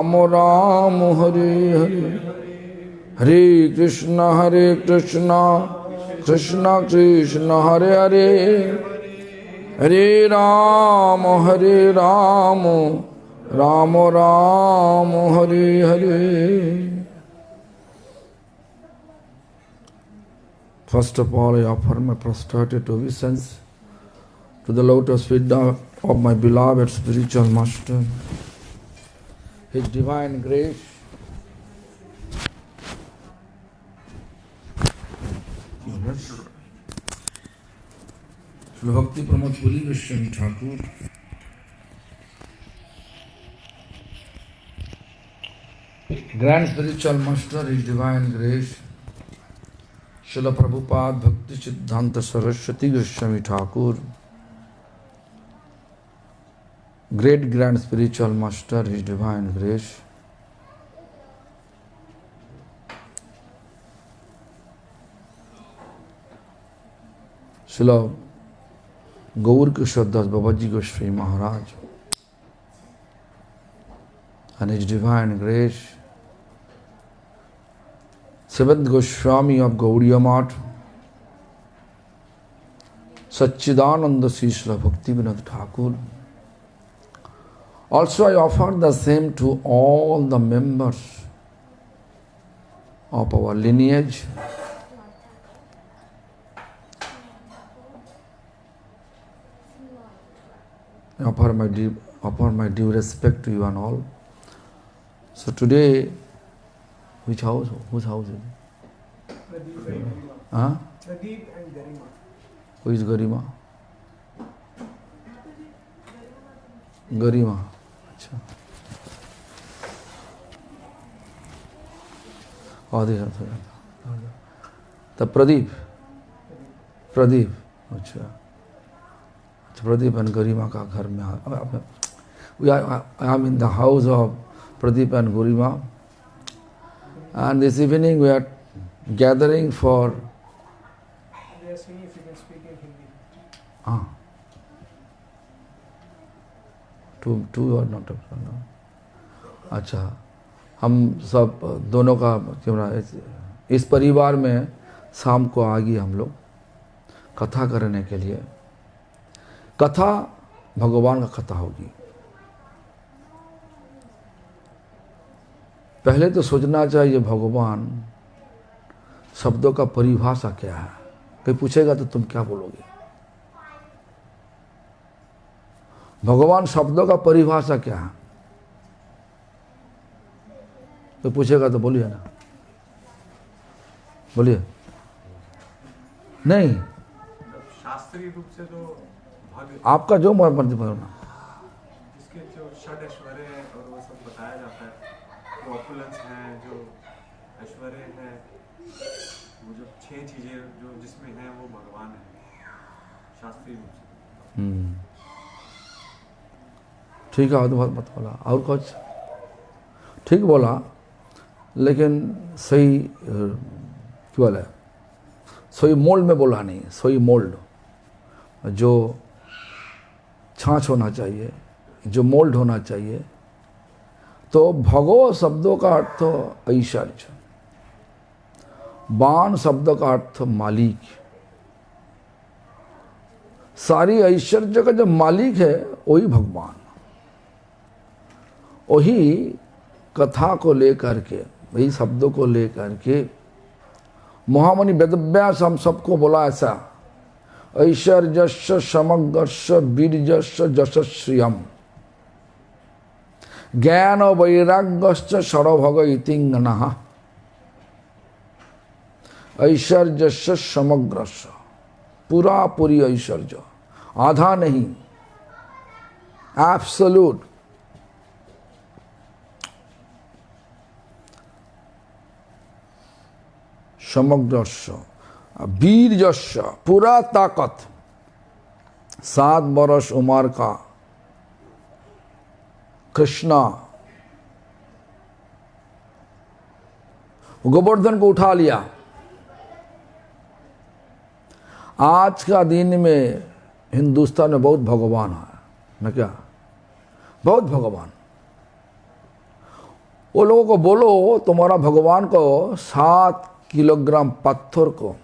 Ram Ram Hare Hare Hare Krishna Krishna Krishna Hare Hare Hare Ram Ram Ram Hare Hare. First of all, I offer my prostrated obeisance to the lotus feet of my beloved spiritual master, His divine grace. Srila Bhakti Pramod Puri Goswami Thakur, Grand Spiritual Master, His divine grace, Srila Prabhupada Bhakti Siddhanta Saraswati Goswami Thakur, Great Grand Spiritual Master, His divine grace, Srila Gaur Kishore Das Babaji Goswami Maharaj, and His divine grace, Seventh Goswami of Gaudiya Math, Satchidananda Srila Bhaktivinoda Thakur. Also I offer the same to all the members of our lineage, I offer my due respect to you and all. So today, which house? Whose house is it? Pradeep and Garima. Huh? Pradeep and Garima. Who is Garima? Garima. अच्छा. The Pradeep. अच्छा. Pradeep and Garima का घर में. I am in the house of Pradeep and Garima, and this evening we are gathering for. They are saying if you can speak in Hindi. Ah. Two or not? अच्छा, हम सब दोनों का क्यों इस परिवार में शाम को आ गए हम लोग कथा करने के लिए. कथा भगवान का कथा होगी. पहले तो सोचना चाहिए भगवान शब्दों का परिभाषा क्या है. कोई पूछेगा तो तुम क्या बोलोगे? भगवान शब्दों का परिभाषा क्या है? तो पूछेगा तो बोलिए ना, बोलिए. नहीं, शास्त्रीय रूप से तो आपका जो मर्जी बोलना. जिसके जो षड ऐश्वर्य है और वो सब बताया जाता है, जो ऑपुलेंस है, जो ऐश्वर्य है, वो जो 6 चीजें जो जिसमें है वो भगवान है शास्त्रीय रूप से. ठीक है, बहुत मत बोला. और कुछ ठीक बोला, लेकिन सही क्या बोला, सही मोल्ड में बोला नहीं. सही मोल्ड जो छाछ होना चाहिए, जो मोल्ड होना चाहिए. तो भगो शब्दों का अर्थ ऐश्वर्य, बाण शब्द का अर्थ मालिक. सारी ऐश्वर्य का जो मालिक है वही भगवान. वही कथा को लेकर के, वही शब्दों को लेकर के महामुनि वेदव्यास हम सबको बोला ऐसा, ऐश्वर्यस्य समग्रस्य वीर्यस्य यशस्रियम् ज्ञान वैराग्यस्य सर्वभग इति गणः. ऐश्वर्यस्य समग्रस्य, पूरा पूरी ऐश्वर्य, आधा नहीं, एब्सोल्यूट. समग्रस्य, वीर्यस्य, पूरा ताकत, 7 बरस उम्र का कृष्णा गोवर्धन को उठा लिया. आज का दिन में हिंदुस्तान में बहुत भगवान है ना, क्या बहुत भगवान. वो लोगों को बोलो तुम्हारा भगवान को 7 किलोग्राम पत्थर को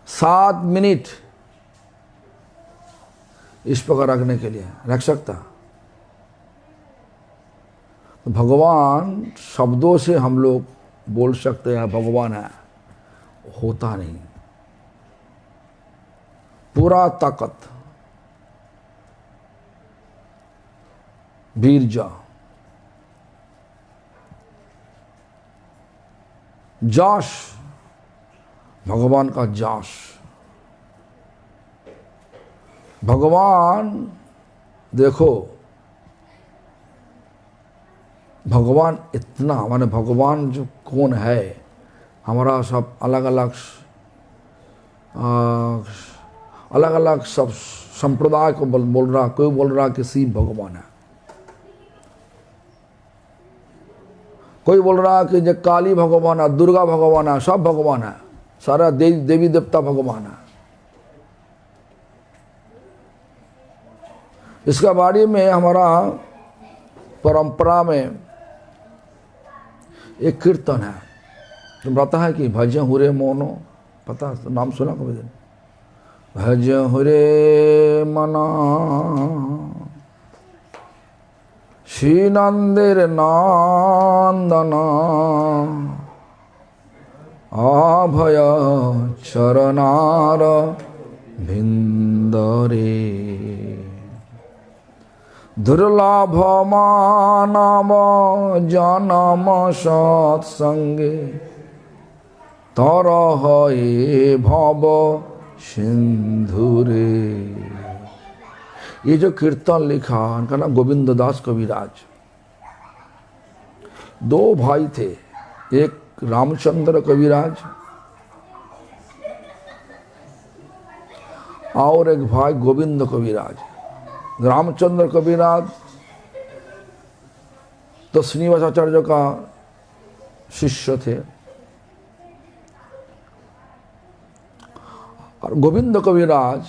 7 मिनट इस प्रकार रखने के लिए रख सकता। तो भगवान शब्दों से हम लोग बोल सकते हैं भगवान है, होता नहीं। पूरा ताकत, वीर्य, जोश, भगवान का जोश। भगवान देखो, भगवान इतना, माने भगवान जो कौन है, हमारा सब अलग अलग सब संप्रदाय को बोल रहा, कोई बोल रहा कि शिव भगवान है, कोई बोल रहा कि जो काली भगवान है, दुर्गा भगवान है, सब भगवान है, सारा देवी देवता भगवान है। इसका बारे में हमारा परंपरा में एक कीर्तन है, तुम पता है कि भज हुरे मोनो, पता नाम सुना कभी दिन? भज हुरे मना श्री नंदिर नंदना अभय चरनार भिंदरे दुर्लभ मानव जनम सत्संगे तरह ए भव सिंधुरे। ये जो कीर्तन लिखा, उनका नाम गोविंद दास कविराज। 2 भाई थे, एक रामचंद्र कविराज और एक भाई गोविंद कविराज। रामचंद्र कविराज तो श्रीनिवासाचार्य का शिष्य थे और गोविंद कविराज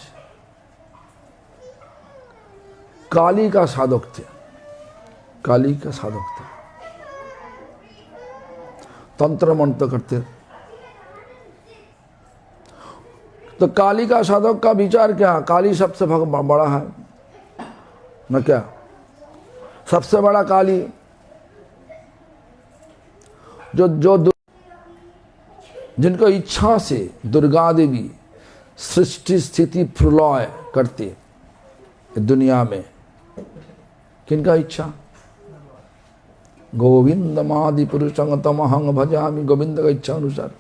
काली का साधक थे, काली का साधक थे, तंत्र मंत्र करते। तो काली का साधक का विचार क्या, काली सबसे बड़ा है न, क्या सबसे बड़ा काली जो जिनको इच्छा से दुर्गा देवी सृष्टि स्थिति प्रलय करते दुनिया में, किनका इच्छा? गोविंद मादि पुरुषं तमहं भजामि, गोविंद का इच्छा अनुसार।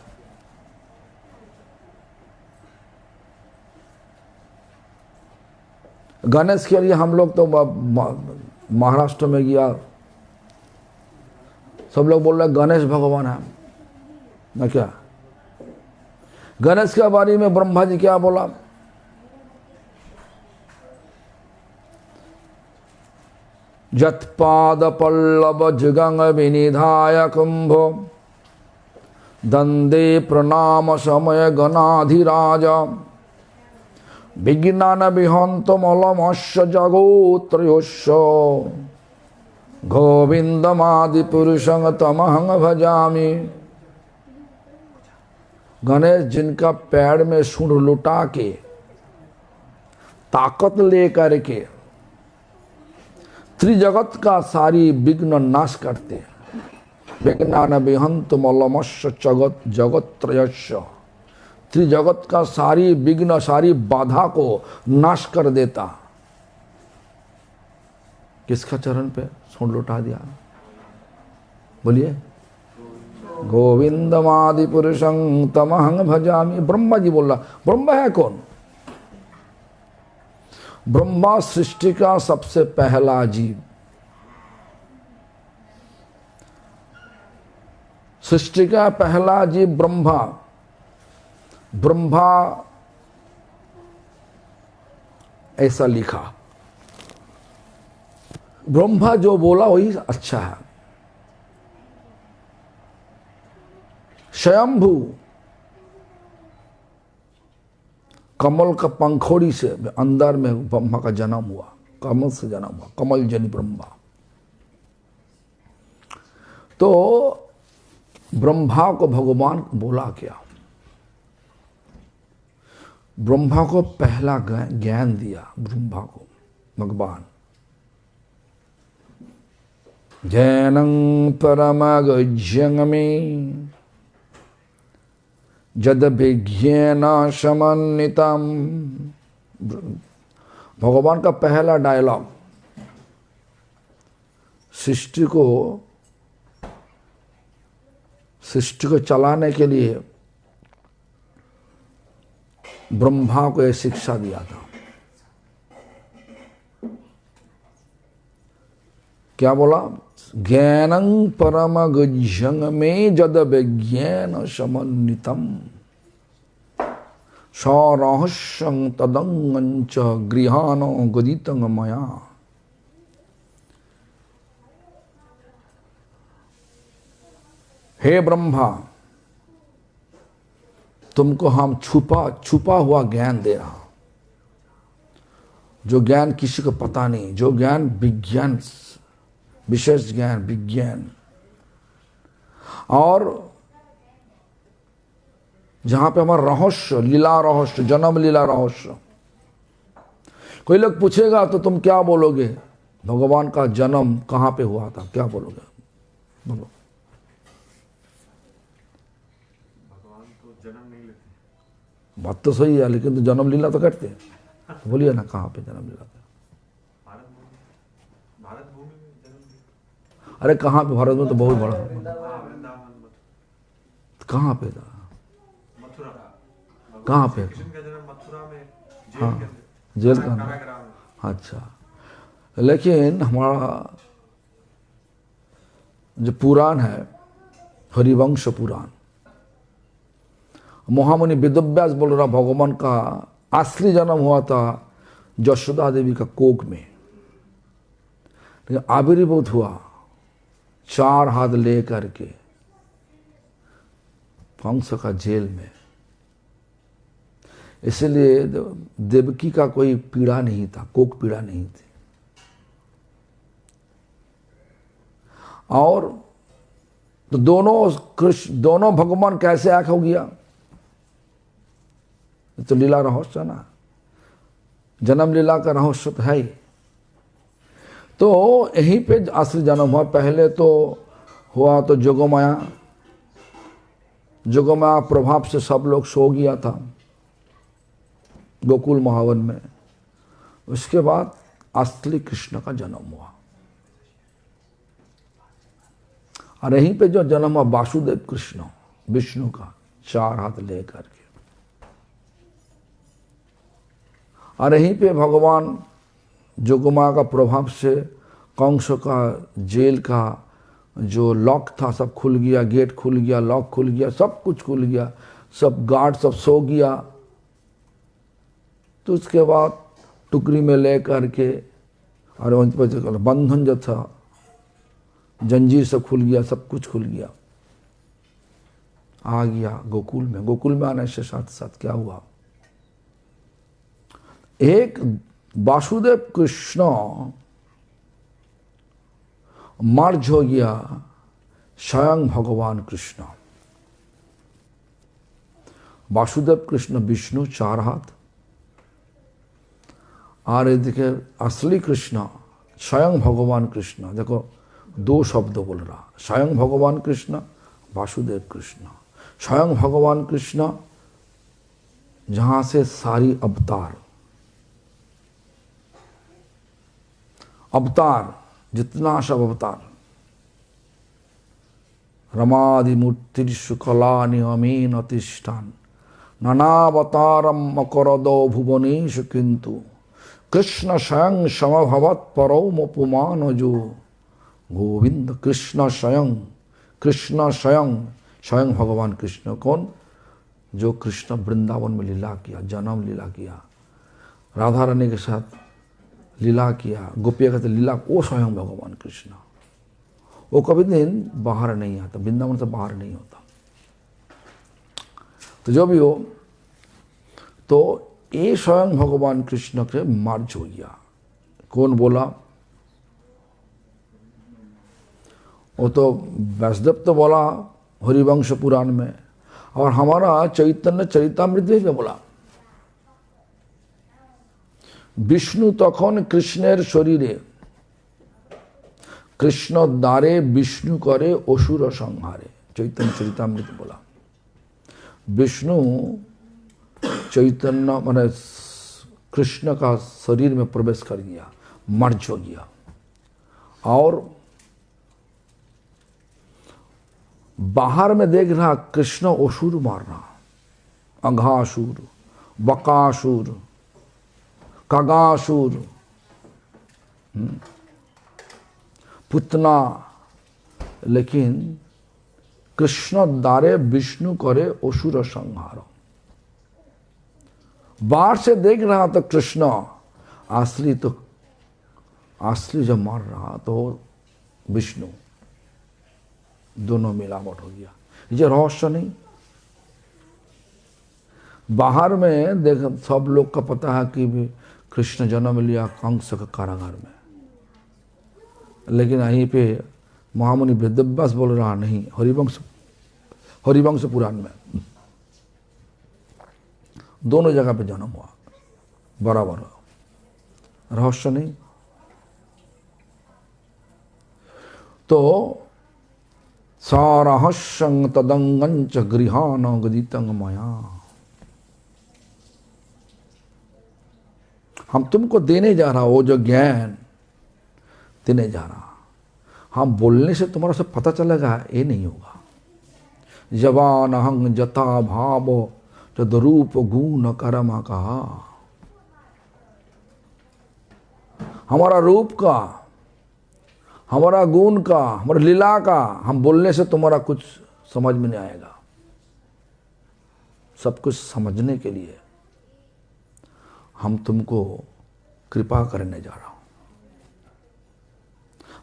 गणेश के लिए हम लोग तो महाराष्ट्र में गया, सब लोग बोल रहे गणेश भगवान है ना, क्या गणेश के बारे में ब्रह्मा जी क्या बोला? जत्पाद पल्लव जुगंग विनिधाय कुंभ दंदे प्रणाम समय गणाधिराज विज्ञान विहंत मलमस्य जगोत्रयोस्य गोविंदमादि पुरुषं तमहं भजामि। गणेश जिनका पैर में सूंड लुटा के ताकत लेकर के त्रिजगत का सारी विघ्न नाश करते, विज्ञान विहंत मलमस्य जगत्रयस्य, त्रिजगत का सारी विघ्न सारी बाधा को नाश कर देता। किसका चरण पे सूंड लुटा दिया? बोलिए, गोविंदमादि पुरुषं तमहं भजामि। ब्रह्मा जी बोल रहा, ब्रह्मा है कौन? ब्रह्मा सृष्टि का सबसे पहला जीव, सृष्टि का पहला जीव ब्रह्मा। ब्रह्मा ऐसा लिखा, ब्रह्मा जो बोला वही अच्छा है। स्वयंभू कमल का पंखोड़ी से अंदर में ब्रह्मा का जन्म हुआ, कमल से जन्म हुआ, कमल जनी ब्रह्मा। तो ब्रह्मा को भगवान बोला क्या? ब्रह्मा को पहला ज्ञान दिया, ब्रह्मा को भगवान, ज्ञानं परमगुह्यंमे जद विज्ञान समन्वितम। भगवान का पहला डायलॉग सृष्टि को चलाने के लिए ब्रह्मा को यह शिक्षा दिया था। क्या बोला? ज्ञानं परमगुह्यंमे जद विज्ञान समन्वितम सरहस्यं तदंगं च गृहाणो गदितं मया। हे ब्रह्मा, तुमको हम छुपा हुआ ज्ञान दे रहा, जो ज्ञान किसी को पता नहीं, जो ज्ञान विज्ञान, विशेष ज्ञान, विज्ञान, और जहां पे हमारा रहस्य, लीला रहस्य, जन्म लीला रहस्य। कोई लोग पूछेगा तो तुम क्या बोलोगे? भगवान का जन्म कहां पे हुआ था, क्या बोलोगे? बोलो। भगवान तो जन्म नहीं लेते। बात तो सही है, लेकिन तो जन्म लीला तो करते हैं। तो बोलिए ना, कहां पे जन्म लीला था? भारत भूमि में जन्म लिया। अरे कहां पे? भारत में तो बहुत बड़ा। कहां पे था? मथुरा। कहाँ पे? कृष्ण का जन्म मथुरा में, जेल हाँ, के अंदर, जेल का अंदर। कारागृह में। अच्छा, लेकिन हमारा जो पुराण है, हरिवंश पुराण, महामुनि वेदव्यास बोल रहा भगवान का असली जन्म हुआ था यशोदा देवी का कोख में, लेकिन आविर्भूत हुआ 4 हाथ ले करके कंस का जेल में। इसलिए देवकी का कोई पीड़ा नहीं था, कोक पीड़ा नहीं थी। और तो दोनों भगवान कैसे एक हो गया? तो लीला रहस्य ना, जन्म लीला का रहस्य तो है ही। तो यहीं पे असली जन्म हुआ। पहले तो हुआ तो जोगमाया प्रभाव से सब लोग सो गया था गोकुल महावन में। उसके बाद असली कृष्ण का जन्म हुआ, और यहीं पे जो जन्म हुआ वासुदेव कृष्ण, विष्णु का 4 हाथ लेकर के। और यहीं पे भगवान जोगमाया का प्रभाव से कंस का जेल का जो लॉक था सब खुल गया, गेट खुल गया, लॉक खुल गया, सब कुछ खुल गया, सब गार्ड सब सो गया। तो उसके बाद टुकड़ी में ले करके, और बंधन जो था, जंजीर सब खुल गया, सब कुछ खुल गया, आ गया गोकुल में। गोकुल में आने से साथ साथ क्या हुआ? एक वासुदेव कृष्ण मर्ज हो गया स्वयं भगवान कृष्ण। वासुदेव कृष्ण विष्णु 4 हाथ, और देखिए असली कृष्ण स्वयं भगवान कृष्ण। देखो 2 शब्द बोल रहा, स्वयं भगवान कृष्ण, वासुदेव कृष्ण। स्वयं भगवान कृष्ण जहां से सारी अवतार जितना सब अवतार, रमादिमूर्तिषु कलानि अमीन अतिष्ठान नानावतारम मकरदो भुवनेषु किंतु कृष्ण स्वयं समभवत परौमपुमान जो। गोविंद कृष्ण स्वयं स्वयं भगवान कृष्ण। कौन? जो कृष्ण वृंदावन में लीला किया, जन्म लीला किया, राधा रानी के साथ लीला किया, गोपिया कहते लीला, वो स्वयं भगवान कृष्ण। वो कभी दिन बाहर नहीं आता, वृंदावन से बाहर नहीं होता। तो जो भी हो, तो ये स्वयं भगवान कृष्ण के मर्ज हो गया। कौन बोला? वो तो व्यासदेव तो बोला हरिवंश पुराण में, और हमारा चैतन्य चरितामृत में बोला विष्णु तखन कृष्णेर शरीरे कृष्ण द्वारे विष्णु करे असुर संहारे। चैतन्य चरितामृत बोला विष्णु चैतन्य माने कृष्ण का शरीर में प्रवेश कर गया, मर्ज हो गया, और बाहर में देख रहा कृष्ण असुर मार रहा, अघासुर, बकासुर, खगासुर, पुतना, लेकिन कृष्ण द्वारे विष्णु करे असुर संहार। बाहर से देख रहा तो कृष्ण, असली जब मार रहा तो विष्णु, दोनों मिलावट हो गया। ये रहस्य नहीं, बाहर में देख सब लोग का पता है कि कृष्ण जन्म लिया कंस के कारागार में, लेकिन यहीं पे महामुनि वेदव्यास बोल रहा नहीं, हरिवंश पुराण में दोनों जगह पे जन्म हुआ, बराबर रहस्य नहीं। तो सारहस्यं तदंगंच गृहान गदितं मया। हम तुमको देने जा रहा, वो जो ज्ञान देने जा रहा, हम बोलने से तुम्हारा सब पता चलेगा, ये नहीं होगा। जवान हंग जता भाव जद रूप गुण कर्म कहा। हमारा रूप का, हमारा गुण का, हमारी लीला का हम बोलने से तुम्हारा कुछ समझ में नहीं आएगा। सब कुछ समझने के लिए हम तुमको कृपा करने जा रहा हूं,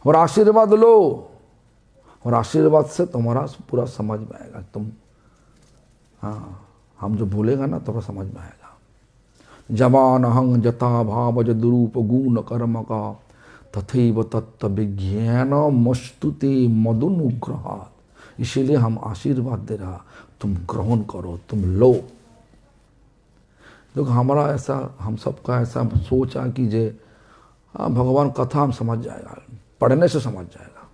और आशीर्वाद लो, और आशीर्वाद से तुम्हारा पूरा समझ में आएगा। तुम हाँ, हम जो बोलेगा ना तुम्हारा समझ में आएगा। जवान हंग जता भाव जद्रूप गुण कर्म का तथैव तत्व विज्ञान मस्तुते मदुनुग्रहात्। इसीलिए हम आशीर्वाद दे रहा, तुम ग्रहण करो, तुम लो। देखो हमारा ऐसा, हम सबका ऐसा सोचा कि जे भगवान कथा हम समझ जाएगा, पढ़ने से समझ जाएगा।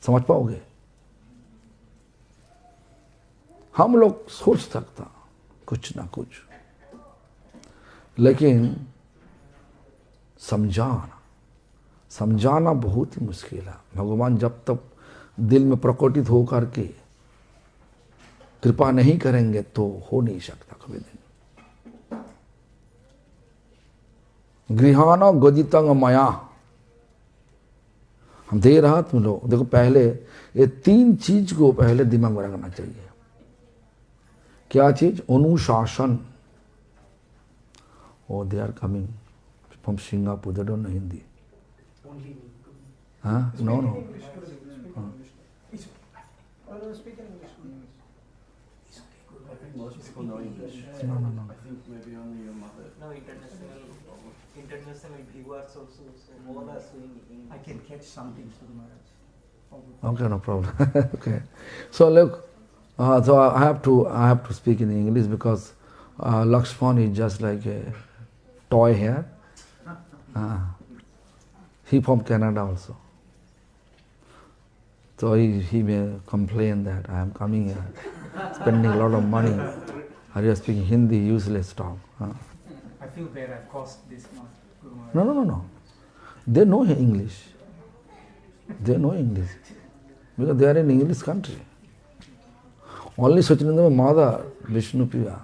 समझ पाओगे? हम लोग सोच सकता कुछ ना कुछ, लेकिन समझाना बहुत ही मुश्किल है। भगवान जब तक दिल में प्रकटित होकर के कृपा नहीं करेंगे तो हो नहीं सकता कभी दिन। गृहान गदितं मया, हम दे रहा तुम लोग। देखो पहले ये तीन चीज को पहले दिमाग में रखना चाहिए। क्या चीज? अनुशासन। Oh, they are coming from Singapore. They don't know Hindi. Only me. Huh? No, no. Speak in English. I think most people know English. No. I think maybe only your mother. No, international viewers also, so all are saying English. I can catch some things to the Maharaj. Okay, no problem. Okay. So look, so I have to speak in English because Lakshman is just like a toy here. He from Canada also. So he may complain that I am coming here, spending a lot of money. Are you speaking Hindi? Useless talk. I feel bad I've caused this much. Guru Maharaj. No. They know English. They know English because they are in English country. Only Sachinanda mother, Vishnu Priya,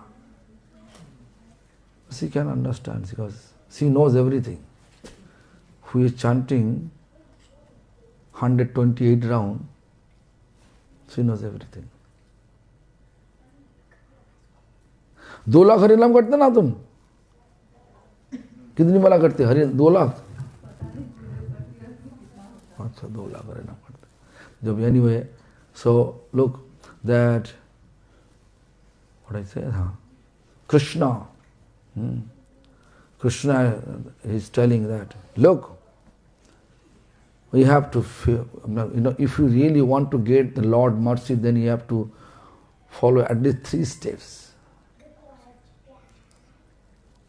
she can understand because she knows everything. Who is chanting 128 round, she knows everything. 2 lakh हरिनाम करते ना तुम? कितनी माला करते? हरि 2 लाख? अच्छा 2 लाख हरिनाम करते. जब anyway, so look that what I said, Krishna. Krishna is telling that, look, you have to feel, if you really want to get the Lord mercy, then you have to follow at least 3 steps.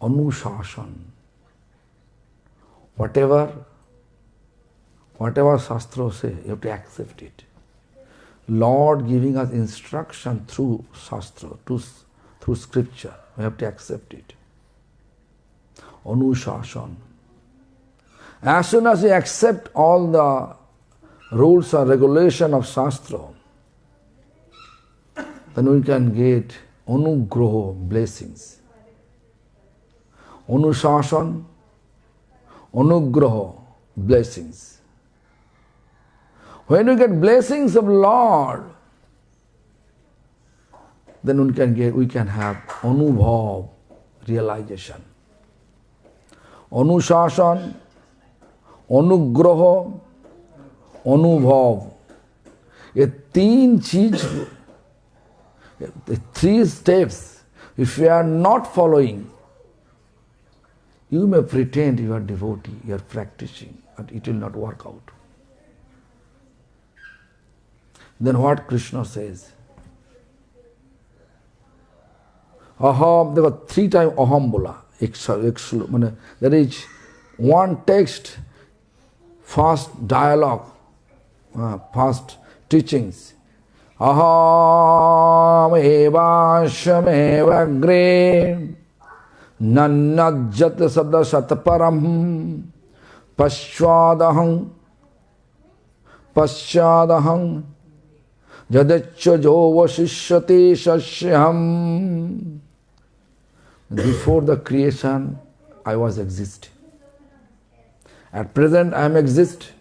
Anushasan. Whatever Shastra say, you have to accept it. Lord giving us instruction through Shastra, through scripture, we have to accept it. Anushasan. As soon as we accept all the rules and regulation of Shastra, then we can get Anugraha, blessings. Anushasan, Anugraha, blessings. When we get blessings of Lord, then we can have Anubhav, realization. Anushasan, Anugraha, Anubhav. ये 3 चीज, the 3 steps, if you are not following, you may pretend you are devotee, you are practicing, but it will not work out. Then what Krishna says? Aham, there were 3 times aham bola. There is one text, fast dialogue, fast teachings. Aham evasham evagre nannajjat sabda satparam pasyadaham jadaccha jova shishyate shasyam. Before the creation, I was exist. At present, I am exist.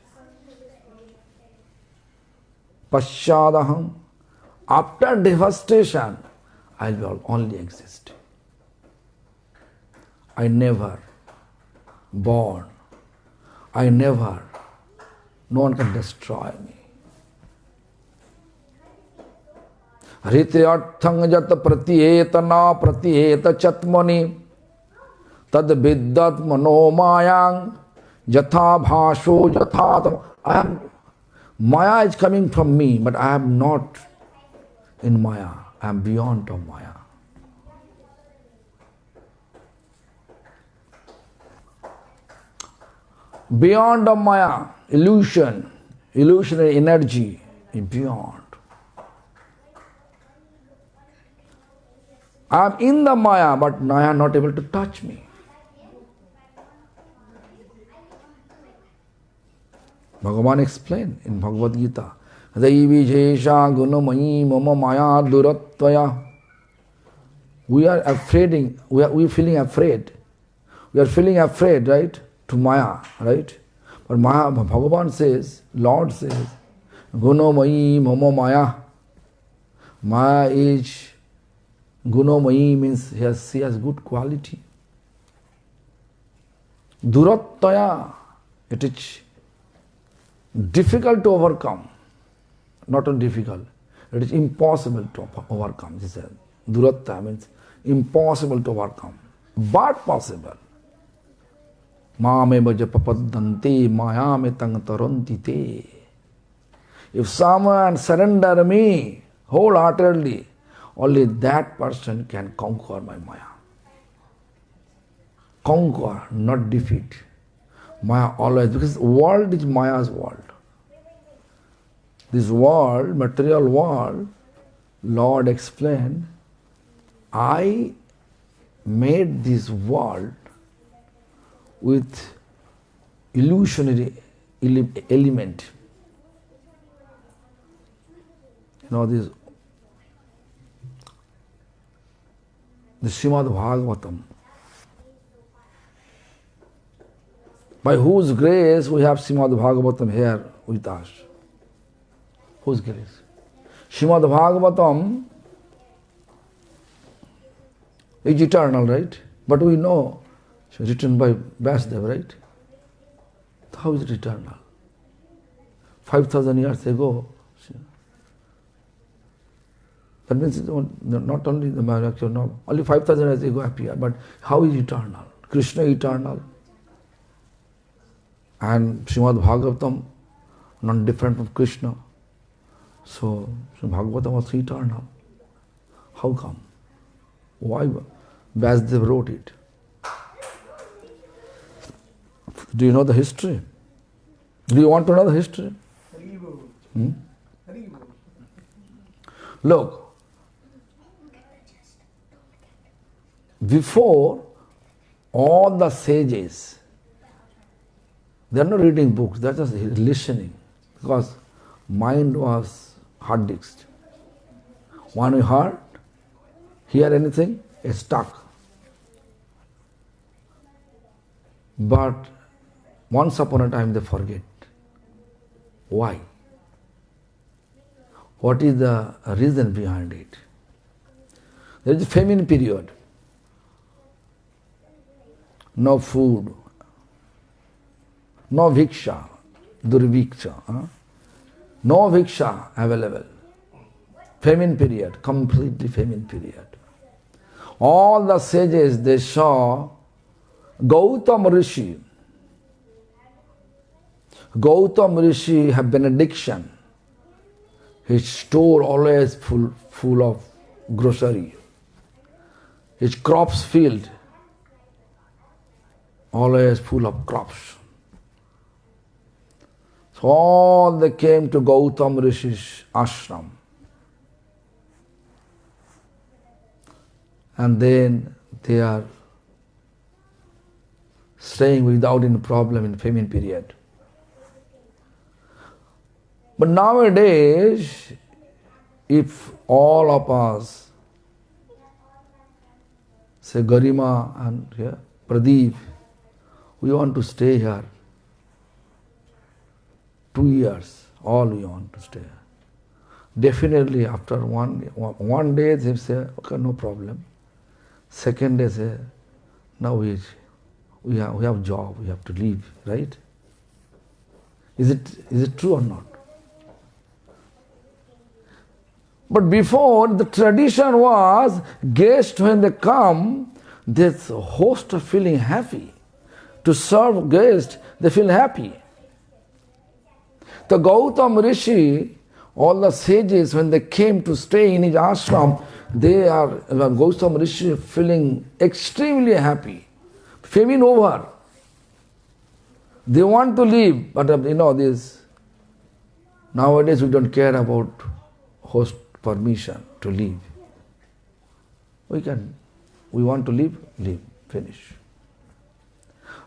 Pasyadaham. After devastation, I will only exist. I never born. I never. No one can destroy me. Hrityarthang jat pratyetana pratyeta chatmani tad viddat manomayang jatha bhasho jatha. Maya is coming from me, but I am not in Maya. I am beyond of Maya. Beyond of Maya, illusion, illusionary energy is beyond. I am in the Maya, but Maya not able to touch me. Bhagavan explained in Bhagavad Gita, Daivi Jesha Gunamayi Mama Maya Duratvaya. We are afraid, we are feeling afraid. We are feeling afraid, right? To Maya, right? But Maya, Bhagavan says, Lord says, Gunamayi Mama Maya. Maya is, Gunamayi means she has good quality. Duratvaya, it is difficult to overcome. Not only difficult, it is impossible to overcome. This is Duratta means impossible to overcome, but possible. Mame bhaja papadante maya me tang taranti te. If someone surrender me wholeheartedly, only that person can conquer my Maya. Conquer, not defeat. Maya always, because world is Maya's world. This world, material world, Lord explained, I made this world with illusionary element. This the Srimad Bhagavatam. By whose grace we have Srimad Bhagavatam here with us? Whose grace? Srimad Bhagavatam is eternal, right? But we know it's written by Vasudev, right? How is it eternal? 5,000 years ago. That means not only the Maharajah, no, only 5,000 years ago appeared, but how is eternal? Krishna eternal. And Srimad Bhagavatam not different from Krishna. So Bhagavatam was eternal. How come? Why? Vyasdev wrote it. Do you know the history? Do you want to know the history? Hmm? Look, before all the sages, they are not reading books, they are just listening, because mind was hard disked. When we hear anything, it's stuck. But once upon a time they forget. Why? What is the reason behind it? There is a famine period. No food, no bhiksha, durviksha, no bhiksha available. Famine period, completely famine period. All the sages, they saw Gautam Rishi. Gautam Rishi have benediction. His store always full of grocery. His crops field always full of crops. So all they came to Gautam Rishi's ashram. And then they are staying without any problem in famine period. But nowadays, if all of us, say Garima and Pradeep, we want to stay here 2 years, all we want to stay here. Definitely after one day they say, okay, no problem. Second day say, now we have job, we have to leave, right? Is it true or not? But before, the tradition was, guests when they come, this host are feeling happy. To serve guests, they feel happy. The Gautam Rishi, all the sages, when they came to stay in his ashram, Gautam Rishi feeling extremely happy. Famine over. They want to leave, but this, nowadays we don't care about host permission to leave. We want to leave, finish.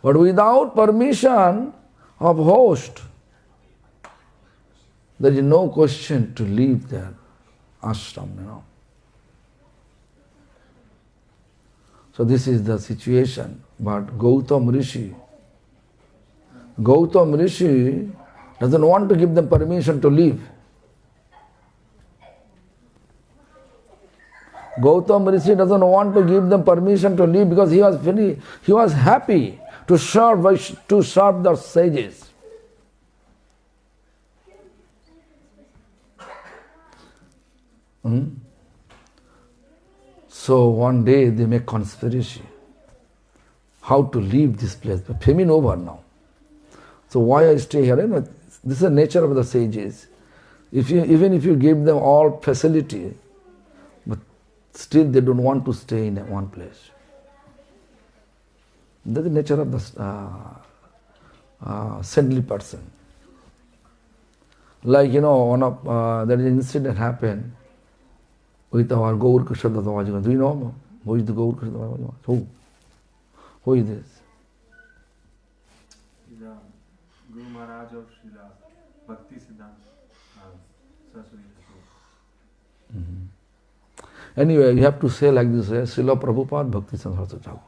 But without permission of host, there is no question to leave their ashram, So this is the situation. But Gautam Rishi doesn't want to give them permission to leave. Gautam Rishi doesn't want to give them permission to leave because he was happy to serve the sages. So one day they make conspiracy. How to leave this place? But famine over now. So why I stay here? This is the nature of the sages. Even if you give them all facility, but still they don't want to stay in one place. That's the nature of the saintly person. Like, there is an incident happened with our Gaur Krishna Dada. Do you know who is the Gaur Krishna Dada? Who is this? Guru Maharaj of Srila Bhakti Siddhanta Saraswati Thakur. Anyway, you have to say like this, Srila Prabhupada Bhakti Saraswati Thakur.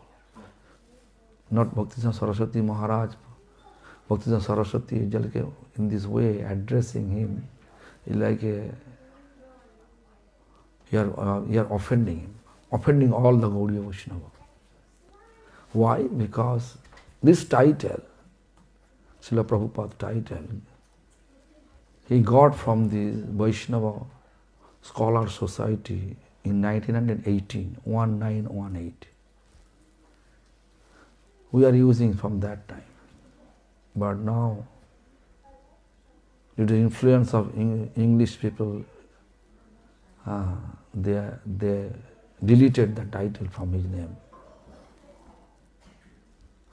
Not Bhakti Saraswati Maharaj. Bhakti Saraswati in this way addressing him is like you are offending him, offending all the Gaudiya Vaishnava. Why? Because this title, Srila Prabhupada title, he got from the Vaishnava Scholar Society in 1918. We are using from that time. But now, due to influence of English people, they deleted the title from his name.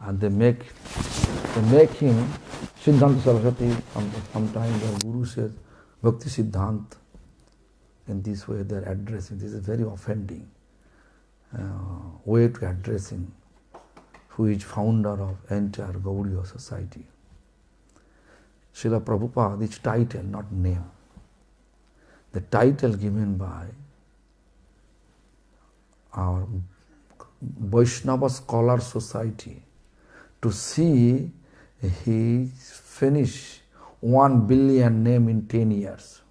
And they make him Siddhanta Saraswati. Sometimes the Guru says Bhakti Siddhant. In this way they are addressing. This is very offending way to address him, who is founder of entire Gaudiya society. Srila Prabhupada, is title, not name. The title given by our Vaishnava Scholar Society to see he finish 1 billion name in 10 years.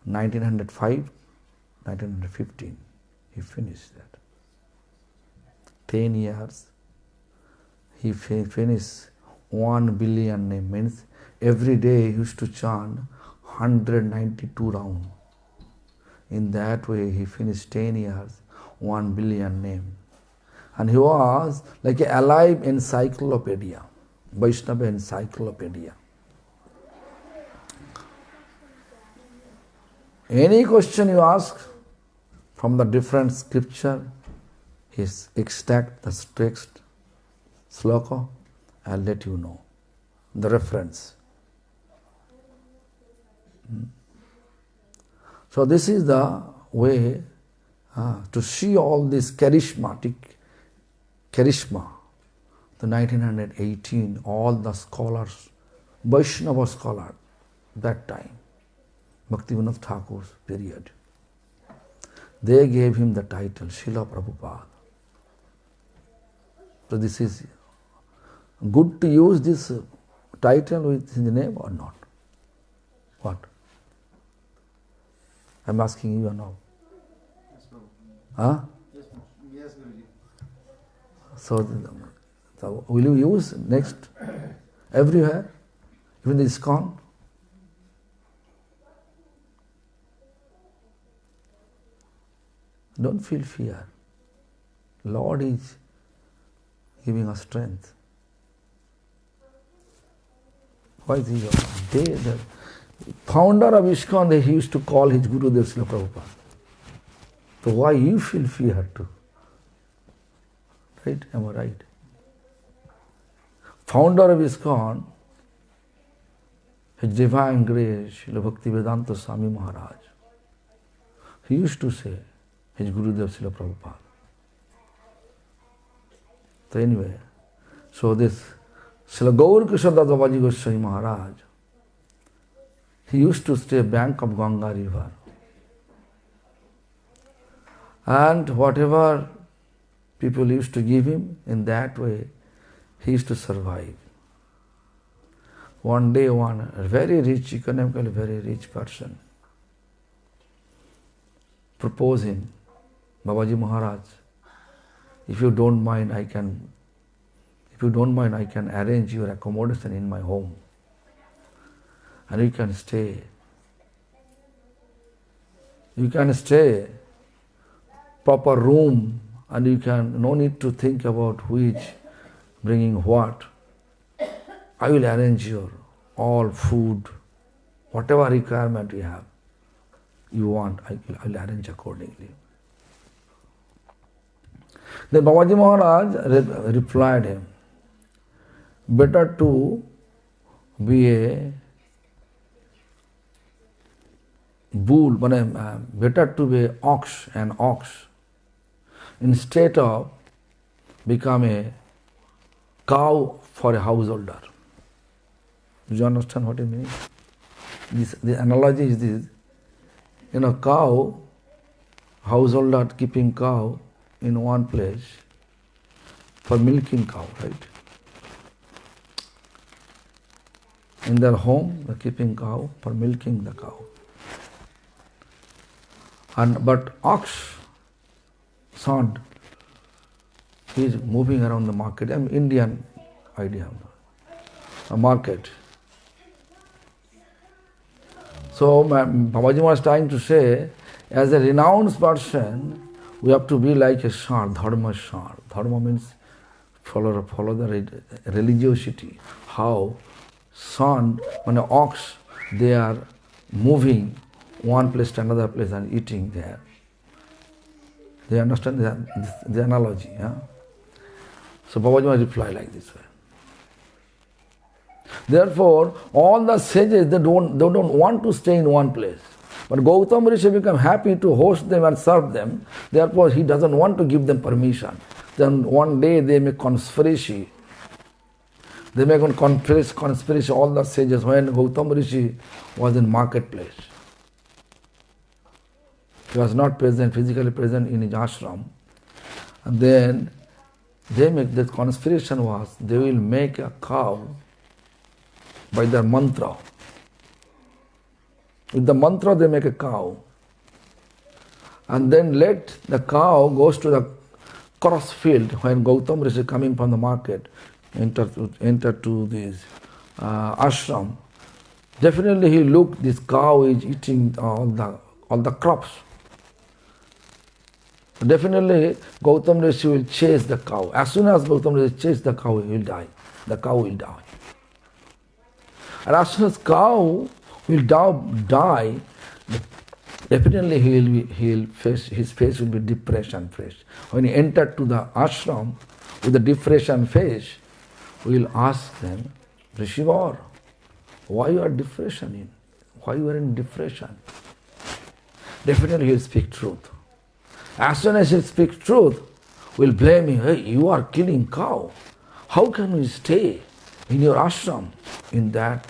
1905, 1915, he finished that. 10 years, he finished 1 billion name, means every day he used to chant 192 rounds. In that way, he finished 10 years, 1 billion name. And he was like a alive encyclopedia, Vaishnava encyclopedia. Any question you ask from the different scripture, he extract the text, sloka, I'll let you know the reference. So this is the way to see all this charisma, the 1918, all the scholars, Vaishnava scholar, that time, Bhaktivinoda Thakur's period, they gave him the title Srila Prabhupada. So this is good to use this title with his name or not? What? I'm asking you now. Yes, Prabhu. Huh? Yes, Prabhu. Yes, Guruji. So will you use next everywhere, even the ISKCON? Don't feel fear. Lord is giving us strength. Why is he? The founder of ISKCON, he used to call his Gurudev Srila Prabhupada. So why you feel fear too? Right? Am I right? Founder of ISKCON, His Divine Grace, Srila Bhaktivedanta Swami Maharaj, he used to say, his Gurudev Srila Prabhupada. So anyway, so this Srila Gaur Krishna Das Babaji Goswami Maharaj, he used to stay bank of Ganga river. And whatever people used to give him, in that way, he used to survive. One day, one very rich, economically very rich person proposed him, Babaji Maharaj, if you don't mind, I can arrange your accommodation in my home. And you can stay. You can stay, proper room, and you can, no need to think about who is bringing what. I will arrange your all food, whatever requirement you want, I will arrange accordingly. Then Babaji Maharaj replied him, better to be a bull, better to be an ox, instead of become a cow for a householder. Do you understand what I mean? The analogy is this. Cow, householder keeping cow in one place for milking cow, right? In their home, they're keeping cow for milking the cow. But ox, son, he is moving around the market. Indian idea, a market. So Babaji was trying to say, as a renounced person, we have to be like a shar, dharma shar. Dharma means follow the religiosity. How son, when an ox, they are moving one place to another place and eating there. They understand the analogy. Yeah? So Babaji might reply like this way. Therefore, all the sages, they don't want to stay in one place. But Gautama Rishi become happy to host them and serve them. Therefore, he doesn't want to give them permission. Then one day they make conspiracy. They make one conspiracy, all the sages, when Gautama Rishi was in marketplace. He was not present, physically present in his ashram. And then they make, the conspiration was, they will make a cow by their mantra. With the mantra they make a cow. And then let the cow goes to the cross field when Gautama Rishi coming from the market, enter to this ashram. Definitely he look, this cow is eating all the crops. Definitely Gautama Rishi will chase the cow. As soon as Gautama Rishi chases the cow, he will die. The cow will die. And as soon as cow will die, definitely his face will be depression face. When he entered to the ashram with the depression face, we will ask them, Rishivar, why you are depression? Why you are in depression? Definitely he will speak truth. As soon as he speaks truth, we will blame him. Hey, you are killing cow. How can we stay in your ashram? In that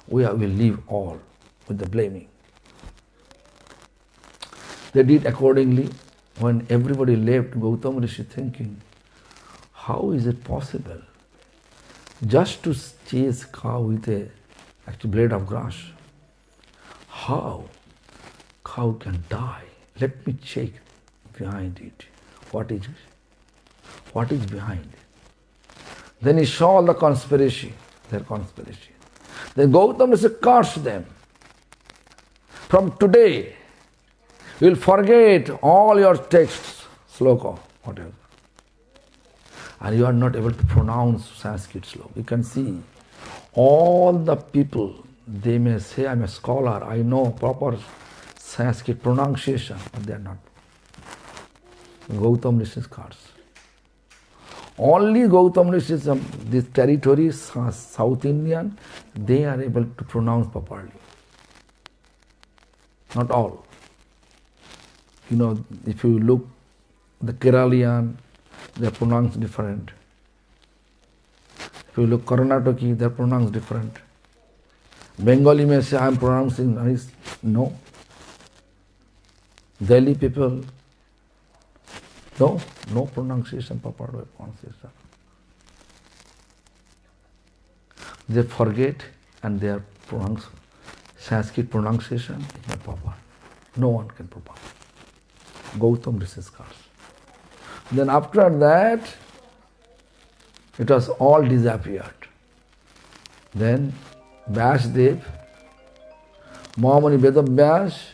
we will leave all with the blaming. They did accordingly. When everybody left, Gautama Rishi thinking, how is it possible just to chase cow with a blade of grass? How cow can die? Let me check behind it. What is behind it? Then he saw the conspiracy, their conspiracy. Then Gautama Rishi cursed them. From today, you will forget all your texts, sloka, whatever. And you are not able to pronounce Sanskrit sloka. You can see all the people, they may say, I'm a scholar, I know proper Sanskrit pronunciation, but they are not. Gautama Rishi's curse. Only Gautama Rishi's, this territory, South Indian, they are able to pronounce properly. Not all. You know, if you look, the Keralian, they are pronounced different. If you look Karnataki, they are pronounced different. Bengali may say, I am pronouncing nice. No. Delhi people, no pronunciation, proper pronunciation. They forget and their Sanskrit pronunciation is not proper. No one can proper. Gautama Rishi's curse. Then after that, it was all disappeared. Then Vyasdev, Mahamuni Vedavyas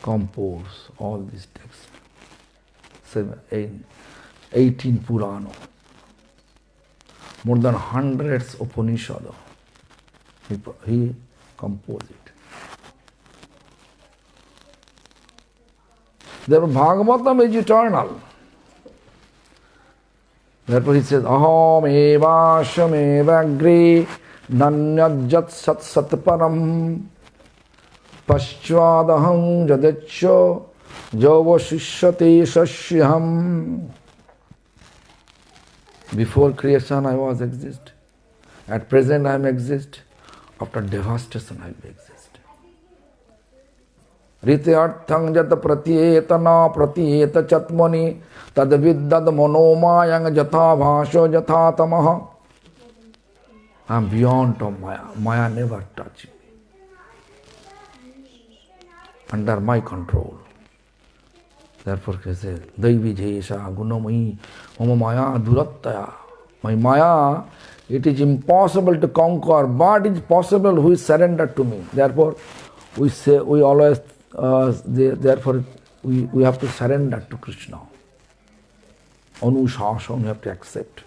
composed all these texts. 18 Purana, more than hundreds of Upanishads. He composed it. Therefore, Bhagavatam is eternal. Therefore, he says, Aham eva shamevagri nanyajat sat satparam paschadaham jadecho java shishyate sashyam. Before creation I was exist. At present I am exist. After devastation I will exist. Rite arthang jata pratyetana pratyeta chatmani tad viddad manomayang jatha bhasho jatha tamaha. I am beyond of Maya. Maya never touched me. Under my control. Therefore he says, Daivi Jesha Gunamai Mama Maya Durattaya. My Maya, it is impossible to conquer, but it is possible who is surrendered to me. Therefore, we say, we always, therefore, we have to surrender to Krishna. Anushasana, we have to accept.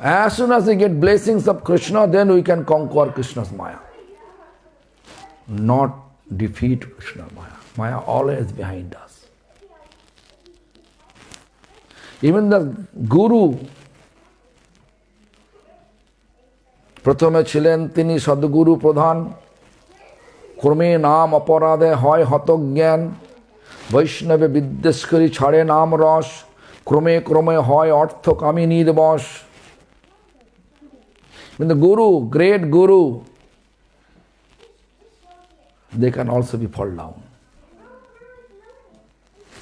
As soon as we get blessings of Krishna, then we can conquer Krishna's Maya. Not defeat Krishna Maya. Maya always behind us. Even the Guru, প্রথমে ছিলেন তিনি সদ্গুরু প্রধান, ক্রমে নাম অপরাধে হয় হতজ্ঞান, বৈষ্ণবে বিদ্বেষ করি ছাড়ে নাম রস, ক্রমে ক্রমে হয় অর্থকামী নির্বশ. When the Guru, great Guru, they can also be fall down.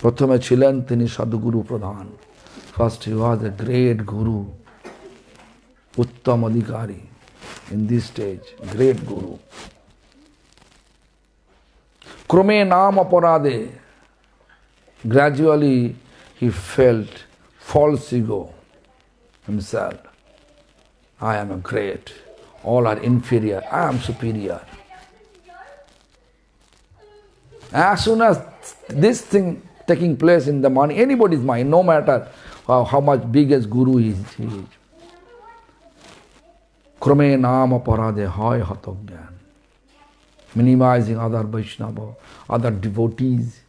প্রথমে ছিলেন তিনি সদ্গুরু প্রধান. First he was a great Guru, Uttam Adhikari in this stage, great Guru. Krome naam aparade, gradually he felt false ego himself. I am a great, all are inferior, I am superior. As soon as this thing taking place in the mind, anybody's mind, no matter how much biggest Guru he is. Krame naam aparade hoy hatogyan. Minimizing other Vaishnava, other devotees,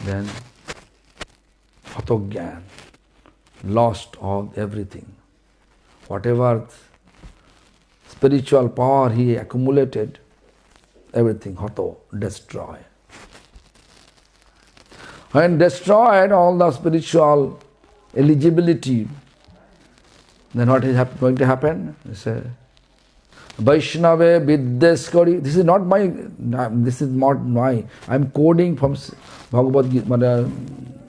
then hatogyan, lost all everything. Whatever spiritual power he accumulated, everything hato, destroy. When destroyed all the spiritual eligibility, then what is going to happen? He said, Vaishnava Viddesh Kari. This is not my, I am quoting from Bhagavad Gita,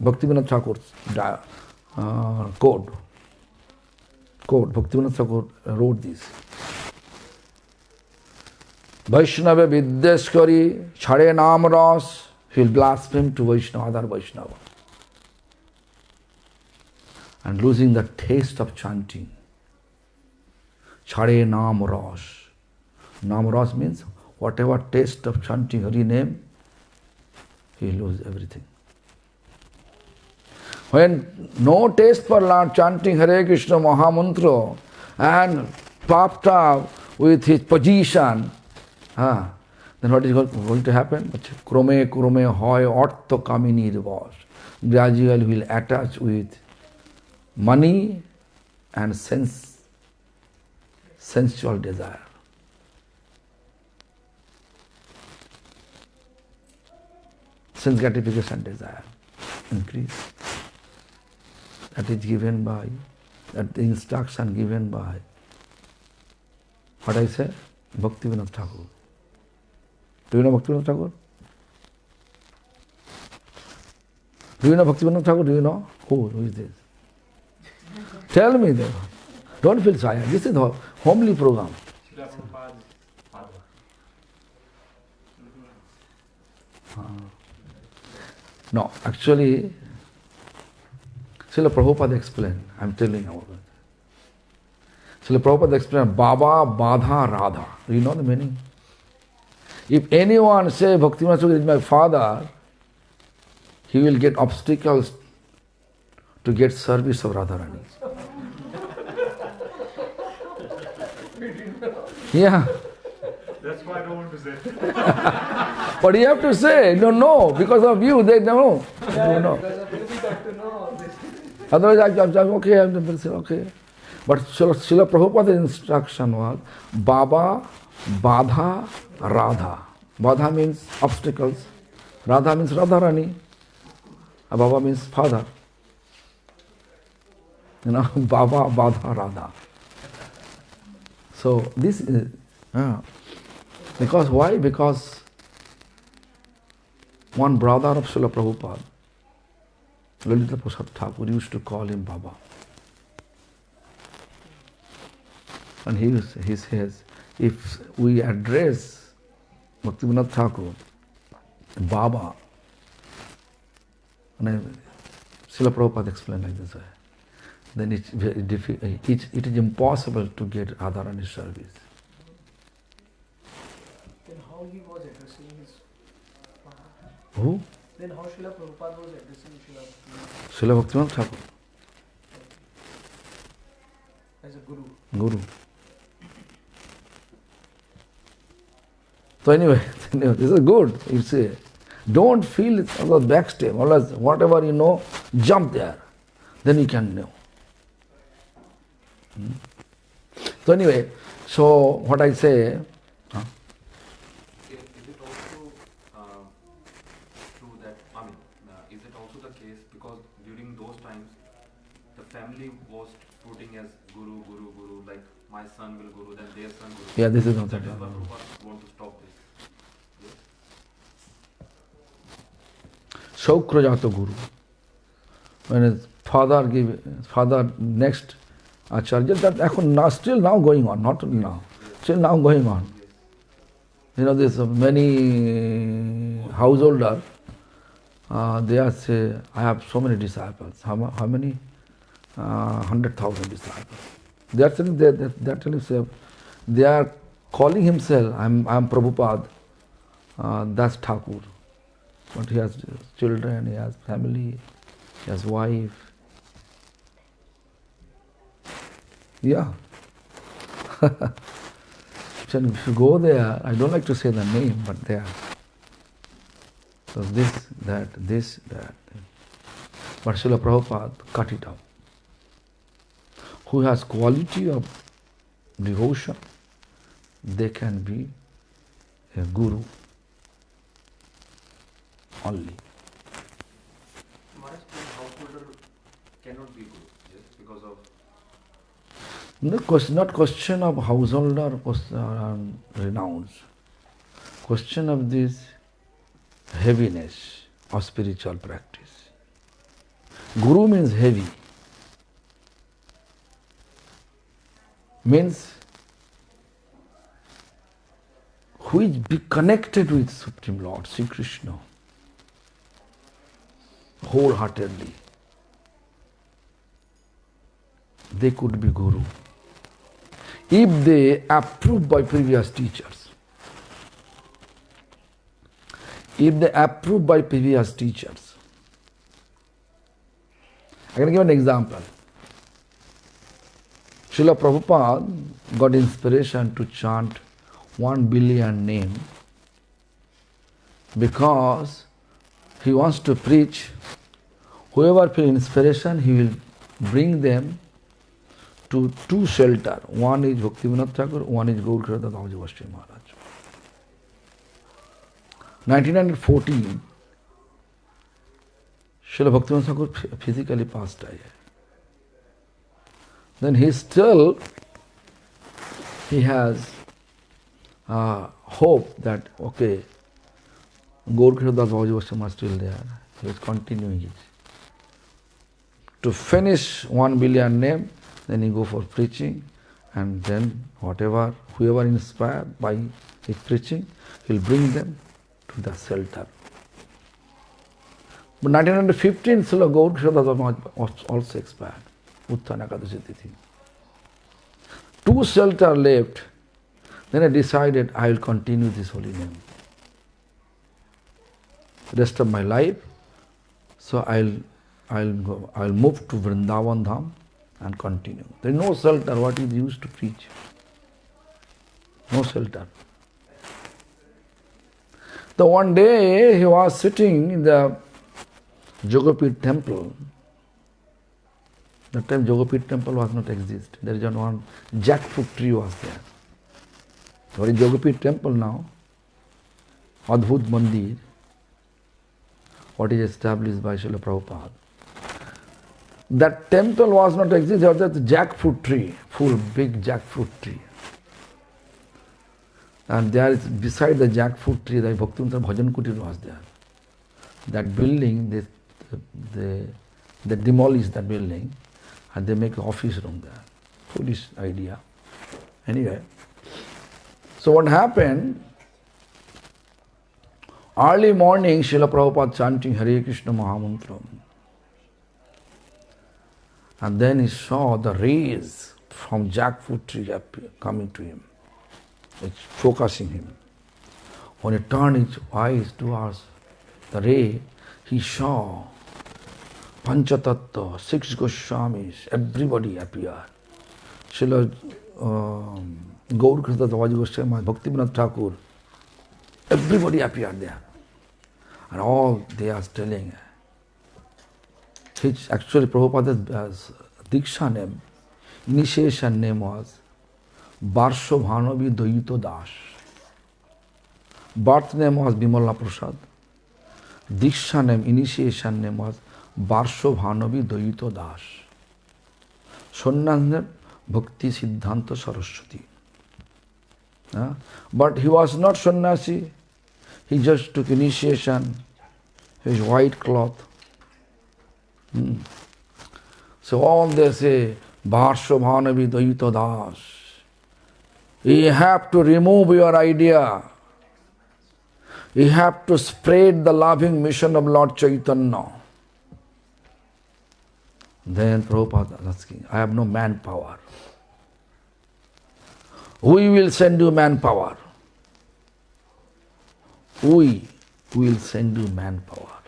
Bhaktivinoda Thakur's code. Bhaktivinoda Thakur wrote this. Vaishnava Viddesh Kari, Chhade Naam Ras, he will blaspheme to Vaishnava, other Vaishnava. And losing the taste of chanting. Chhade Naam Ras. Naam Ras means whatever taste of chanting Hari name, he loses everything. When no taste for chanting Hare Krishna Mahamantra and puffed up with his position, then what is going to happen? Krome krome hoy ortho kamini nirvas. Gradually will attach with money and sensual desire. Sense gratification desire increase. That is given by, that the instruction given by, what I say? Bhaktivinoda Thakur. Do you know Bhaktivinoda Thakur? Do you know Bhaktivinoda Thakur? Do you know? Who is this? Tell me then. Don't feel shy. This is a homely program. No, actually, Srila Prabhupada explained, I'm telling you about it. Srila Prabhupada explained, Baba Badha Radha. Do you know the meaning? If anyone say Bhaktivinoda Thakur is my father, he will get obstacles to get service of Radharani. Yeah. That's why I don't want to say. But you have to say, no, because of you, they know. No. Otherwise, I'm okay, I'm say okay. But Srila Prabhupada's instruction was Baba, Badha, Radha. Badha means obstacles. Radha means Radharani. Baba means father. Baba, Badha, Radha. So this is, because why? Because one brother of Srila Prabhupada, Lalita Prasad Thakur, used to call him Baba. And he says, if we address Bhaktivinoda Thakur, Baba, and Srila Prabhupada explained like this way, then it is impossible to get Radharani service. Then how he was addressing his father? Who? Then how Srila Prabhupada was addressing Srila Bhaktivinoda? Srila Bhaktivinoda Thakur. as a guru. Guru. So anyway, this is good. You say, don't feel it on the backstep. Always, whatever you know, jump there. Then you can know. So anyway, so what I say, Is it also true that, is it also the case because during those times the family was putting as guru, guru, guru, like my son will guru, then their son guru. yeah, this is not That that. is why Prabhupada want to stop this. Yes? Shaukrajato Guru. When his father next Acharya, that still now going on, not now, still now going on. Yes. You know, there's many householder, they are say, I have so many disciples. How many? 100,000 disciples. They are telling, they are calling himself, I am Prabhupada, that's Thakur. But he has children, he has family, he has wife. Yeah. So if you go there, I don't like to say the name, but there. So this, that. But Srila Prabhupada cut it out. Who has quality of devotion, they can be a guru only. Maharaj, the householder cannot be guru, yes, because of Not question of householder renounce. Question of this heaviness of spiritual practice. Guru means heavy. Means who is be connected with Supreme Lord, Sri Krishna, wholeheartedly. They could be Guru. If they approved by previous teachers. If they approved by previous teachers. I can give an example. Srila Prabhupada got inspiration to chant 1 billion names because he wants to preach. Whoever feels inspiration, he will bring them to two shelters. One is Bhaktivinoda Thakur, one is Gaurkara Dadaji Goswami Maharaj. 1914, Srila Bhaktivinoda Thakur physically passed away. Then he has hope that, okay, Gaurkara Dadaji Goswami is still there. He is continuing it. To finish 1 billion name, then he go for preaching, and then whoever inspired by his preaching, he'll bring them to the shelter. But 1915, Srila Gaurkara was also expired. Utthana Ekadashi Tithi. 2 shelters left. Then I decided I will continue this holy name. Rest of my life. So I'll move to Vrindavan Dham and continue. There is no shelter what is used to preach. No shelter. So one day he was sitting in the Jogapit temple. That time Jogapit temple was not exist. There is one jackfruit tree was there. What is Jogapit temple now? Adbhut Mandir. What is established by Srila Prabhupada. That temple was not exist, there was that jackfruit tree, full big jackfruit tree. And there is beside the jackfruit tree, the Bhaktivinoda Bhajan Kutir was there. That building, they demolish that building and they make an office room there. Foolish idea. Anyway, so what happened? Early morning, Srila Prabhupada chanting Hare Krishna Mahamantram. And then he saw the rays from jackfruit tree coming to him. It's focusing him. When he turned his eyes towards the ray, he saw Panchatattva, 6 Goswamis, everybody appeared. Srila Gaur Krishna Davaji Goswami, Bhaktivinoda Thakur, everybody appeared there. And all they are telling, which actually Prabhupada's Diksha name, initiation name was Barsho Bhanavi Dayito Das. Birth name was Bimala Prasad. Diksha name, initiation name was Barsho Bhanavi Dayito Das. Sannyas name Bhakti Siddhanta Saraswati. But he was not sannyasi. He just took initiation, his white cloth. So all they say, Bharsha Bhanavi Dayita Das. You have to remove your idea. You have to spread the loving mission of Lord Chaitanya. Then Prabhupada asking, I have no manpower. We will send you manpower. We will send you manpower.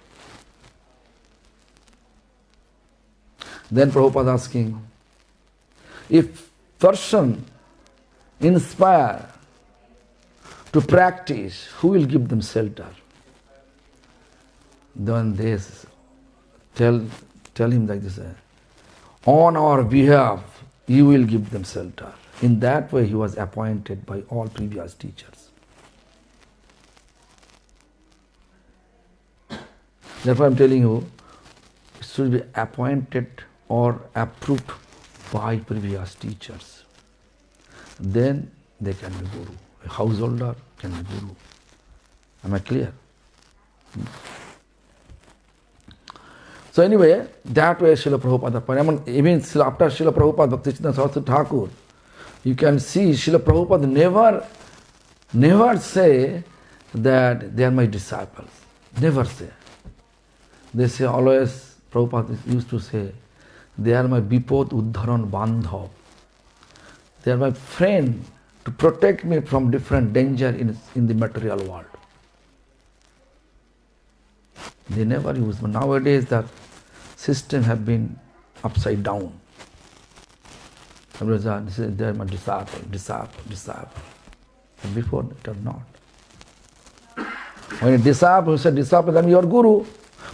Then Prabhupada asking, if person inspire to practice, who will give them shelter? Then they tell him like this, on our behalf, you will give them shelter. In that way, he was appointed by all previous teachers. Therefore, I am telling you, it should be appointed or approved by previous teachers. Then they can be Guru. A householder can be Guru. Am I clear? So anyway, that way Srila Prabhupada, even after Srila Prabhupada, Bhaktisiddhanta Saraswati Thakur, you can see Srila Prabhupada never say that they are my disciples. Never say. They say always, Prabhupada used to say, they are my Bipod Uddharan Bandhav. They are my friend to protect me from different danger in the material world. They never use. But nowadays the system have been upside down. They say they are my disciple. And before it was not. When a disciple said disciple, then you are Guru.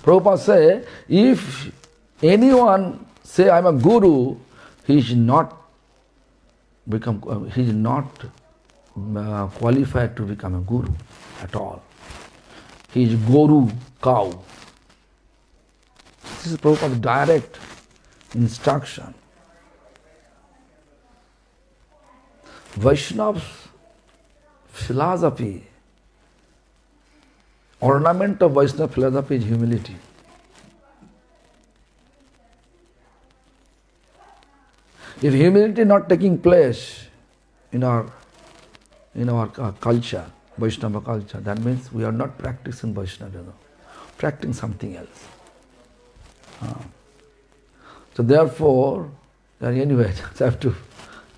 Prabhupada say, if anyone say I am a Guru, he is not qualified to become a Guru at all. He is Guru, cow. This is Prabhupada's direct instruction. Vaishnava's philosophy, ornament of Vaishnava philosophy is humility. If humility is not taking place in our culture, Vaishnava culture, that means we are not practicing Vaishnava, practicing something else. So therefore, anyway,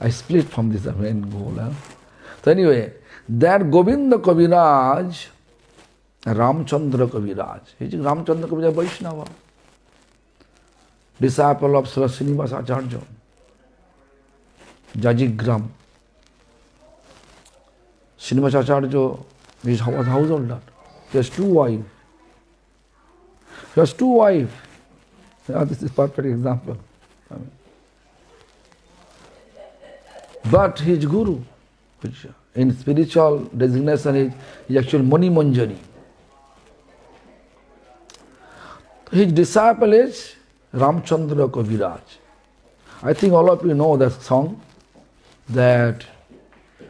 I split from this main goal. So anyway, that Govinda Kaviraj, Ramchandra Kaviraj, Ramchandra Kaviraj Vaishnava, disciple of Srinivasa Acharya, Jajigram. Srinivasa Acharya is a householder. He has two wives. This is perfect example. But he is Guru, which in spiritual designation is actually Mani Manjari. His disciple is Ramchandra Kaviraj. I think all of you know that song, that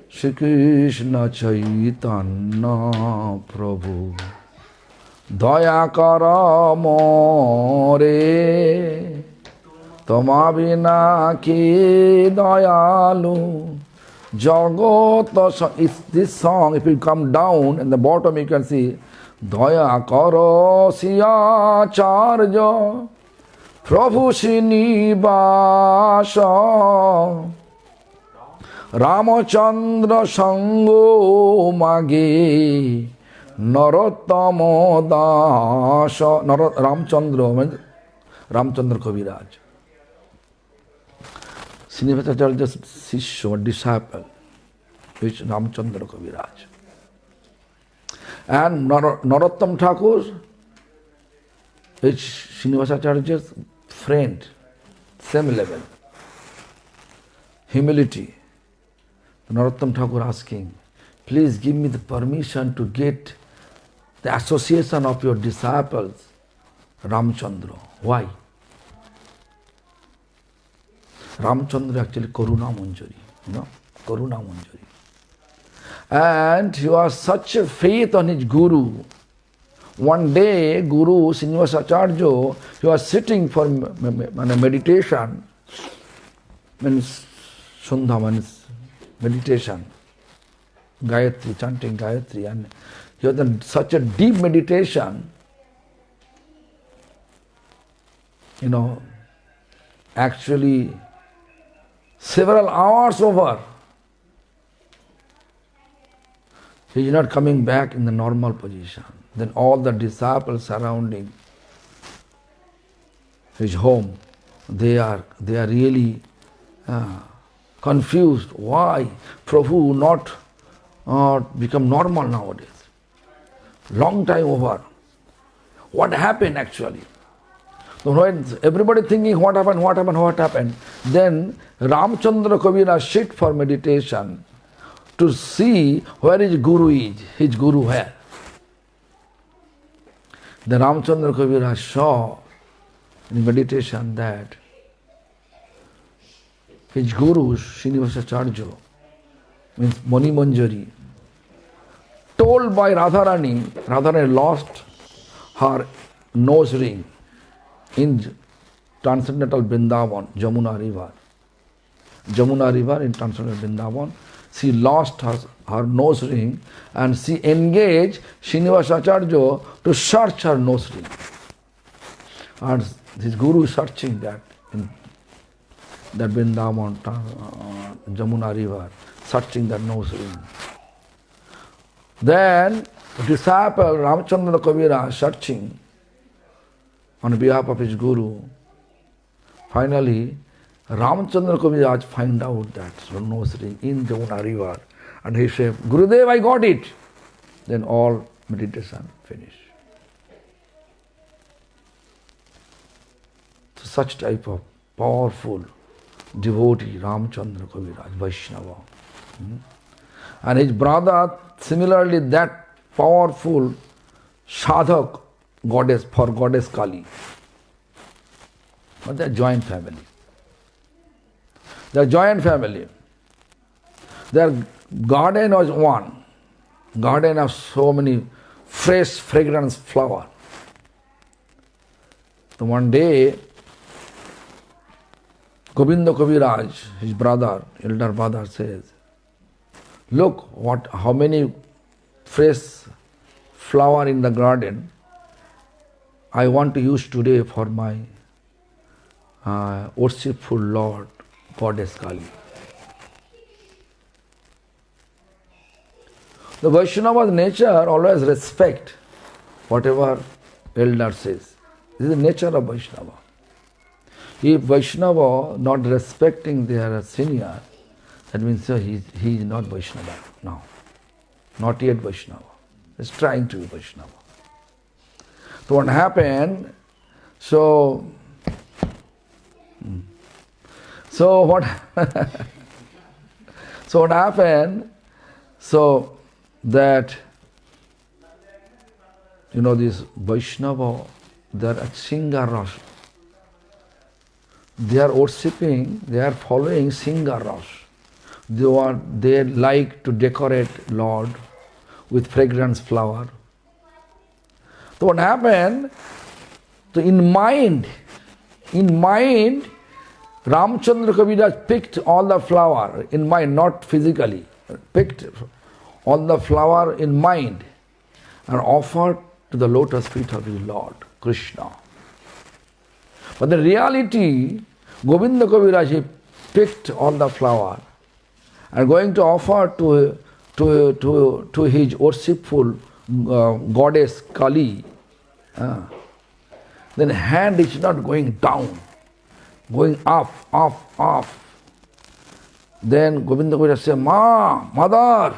Shri Krishna Chaitanya Prabhu Daya Kara More Toma Bina Ki Dayalu Jagata. This song, if you come down in the bottom, you can see Daya Kara Siya Charja Prabhu Srinivasa Ramachandra Sango Mage Narottama Dasha. Ramchandra means Ramchandra Kaviraj. Srinivasacharya's Sishya or disciple, which Ramchandra Kaviraj. And Narottam Thakur, which Srinivasacharya's friend, same level. Humility. Narottam Thakur asking, please give me the permission to get the association of your disciples, Ramchandra. Why? Ramchandra actually Karuna Manjari, Karuna Manjari. And he was such a faith on his Guru. One day, Guru Srinivasacharya, he was sitting for meditation, means Sundha means meditation, Gayatri, chanting Gayatri, and he was in such a deep meditation, actually several hours over. He is not coming back in the normal position. Then all the disciples surrounding his home, they are really confused. Why Prabhu not become normal nowadays? Long time over. What happened actually? So when everybody thinking what happened, then Ramchandra Kaviraj sit for meditation to see where his Guru is, his Guru where. The Ramchandra Kaviraj saw in meditation that his Guru, Srinivasacharya, means Mani Manjari, told by Radharani lost her nose ring in transcendental Vrindavan, Jamuna River. Jamuna River in transcendental Vrindavan, she lost her nose ring and she engaged Srinivasacharya to search her nose ring. And his Guru is searching that in that Vrindavan, Jamuna River, searching that nose ring. Then disciple Ramchandra Kaviraj searching on behalf of his Guru. Finally, Ramchandra Kaviraj find out that nose ring in Jamuna River, and he said, Gurudev, I got it. Then all meditation finished. So such type of powerful devotee, Ramchandra Kaviraj, Vaishnava. And his brother, similarly, that powerful sadhak goddess for goddess Kali. But they are joint family. They are joint family. Their garden was one. Garden of so many fresh, fragrant flower. So one day, Govinda Kaviraj, his brother, elder brother, says, look, how many fresh flower in the garden I want to use today for my worshipful Lord, Goddess Kali. The Vaishnava's nature always respect whatever elder says. This is the nature of Vaishnava. If Vaishnava not respecting their senior, that means he is not Vaishnava now. Not yet Vaishnava. He is trying to be Vaishnava. So what happened? So what happened? So that this Vaishnava, they are at Singaras. They are worshipping, they are following Singaras. They like to decorate Lord with fragrance flower. So what happened? So in mind, Ramchandra Kaviraj picked all the flower in mind, not physically, picked all the flower in mind and offered to the lotus feet of his Lord, Krishna. But the reality, Govinda Kaviraj, he picked all the flower and going to offer to his worshipful goddess Kali. Then hand is not going down, going up. Then Govinda Kaviraj said, Mother,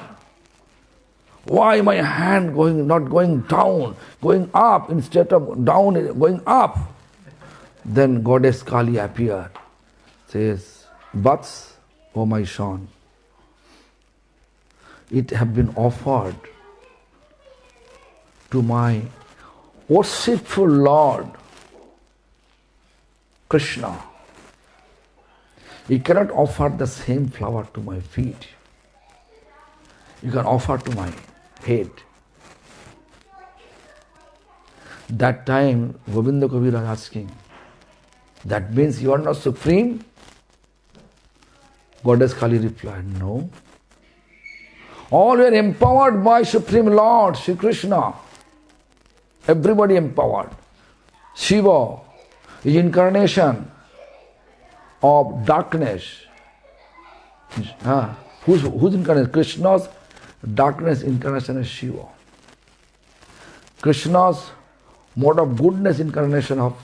why my hand not going down, going up instead of down, going up? Then Goddess Kali appeared, says, Vats, O my son, it have been offered to my worshipful Lord Krishna. You cannot offer the same flower to my feet. You can offer to my head. That time, Govinda Kaviraj asking, that means you are not supreme? Goddess Kali replied, no. All were empowered by Supreme Lord, Sri Krishna. Everybody empowered. Shiva is incarnation of darkness. Whose incarnation? Krishna's darkness incarnation is Shiva. Krishna's mode of goodness incarnation of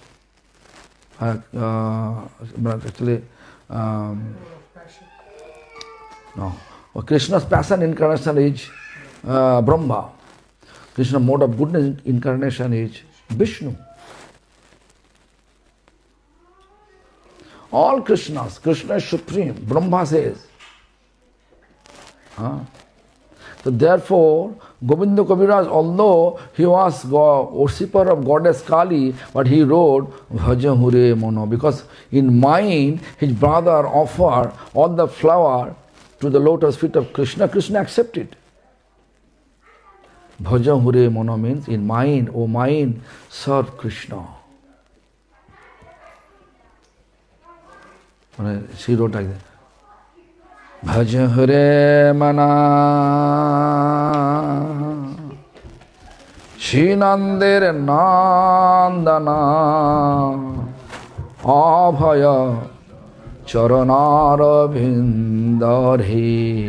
Krishna's passion incarnation is Brahma. Krishna's mode of goodness incarnation is Vishnu. All Krishnas, Krishna is supreme, Brahma says. So therefore, Govinda Kaviraj, although he was worshipper of Goddess Kali, but he wrote Bhaja Hure Mono, because in mind his brother offered all the flower to the lotus feet of Krishna. Krishna accepted. Bhaja Hure Mono means in mind, O mind, serve Krishna. She wrote like that. Bhaja Hure Mana Shinandir Nandana Abhaya Charanara Vindari.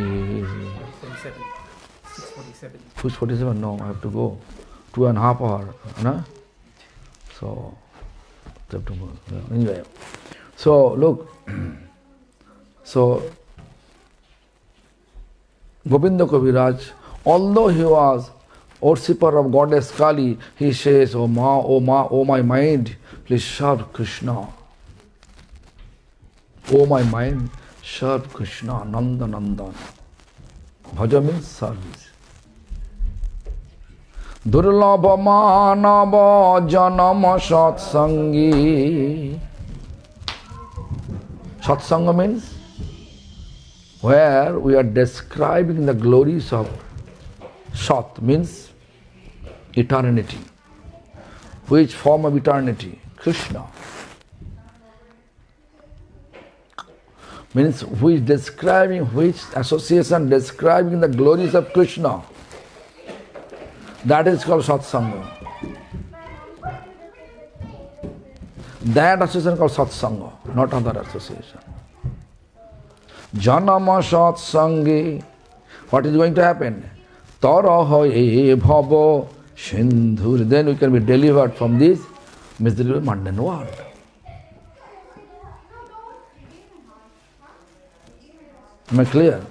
6:47. 6:47? No, I have to go. 2.5 hours. No? So, anyway. So, look. So, Govinda Kaviraj, although he was worshipper of Goddess Kali, he says, O my mind, please serve Krishna. O my mind, serve Krishna, Nanda Nandan. Bhaja means service. Durlabha manava janama satsangi. Satsanga means where we are describing the glories of Sat, means eternity. Which form of eternity? Krishna. Means which association describing the glories of Krishna. That is called Satsanga. That association is called Satsanga, not other association. Janama Satsangi. What is going to happen? Taraha bhava sindhur. Then we can be delivered from this miserable mundane world. Am I clear?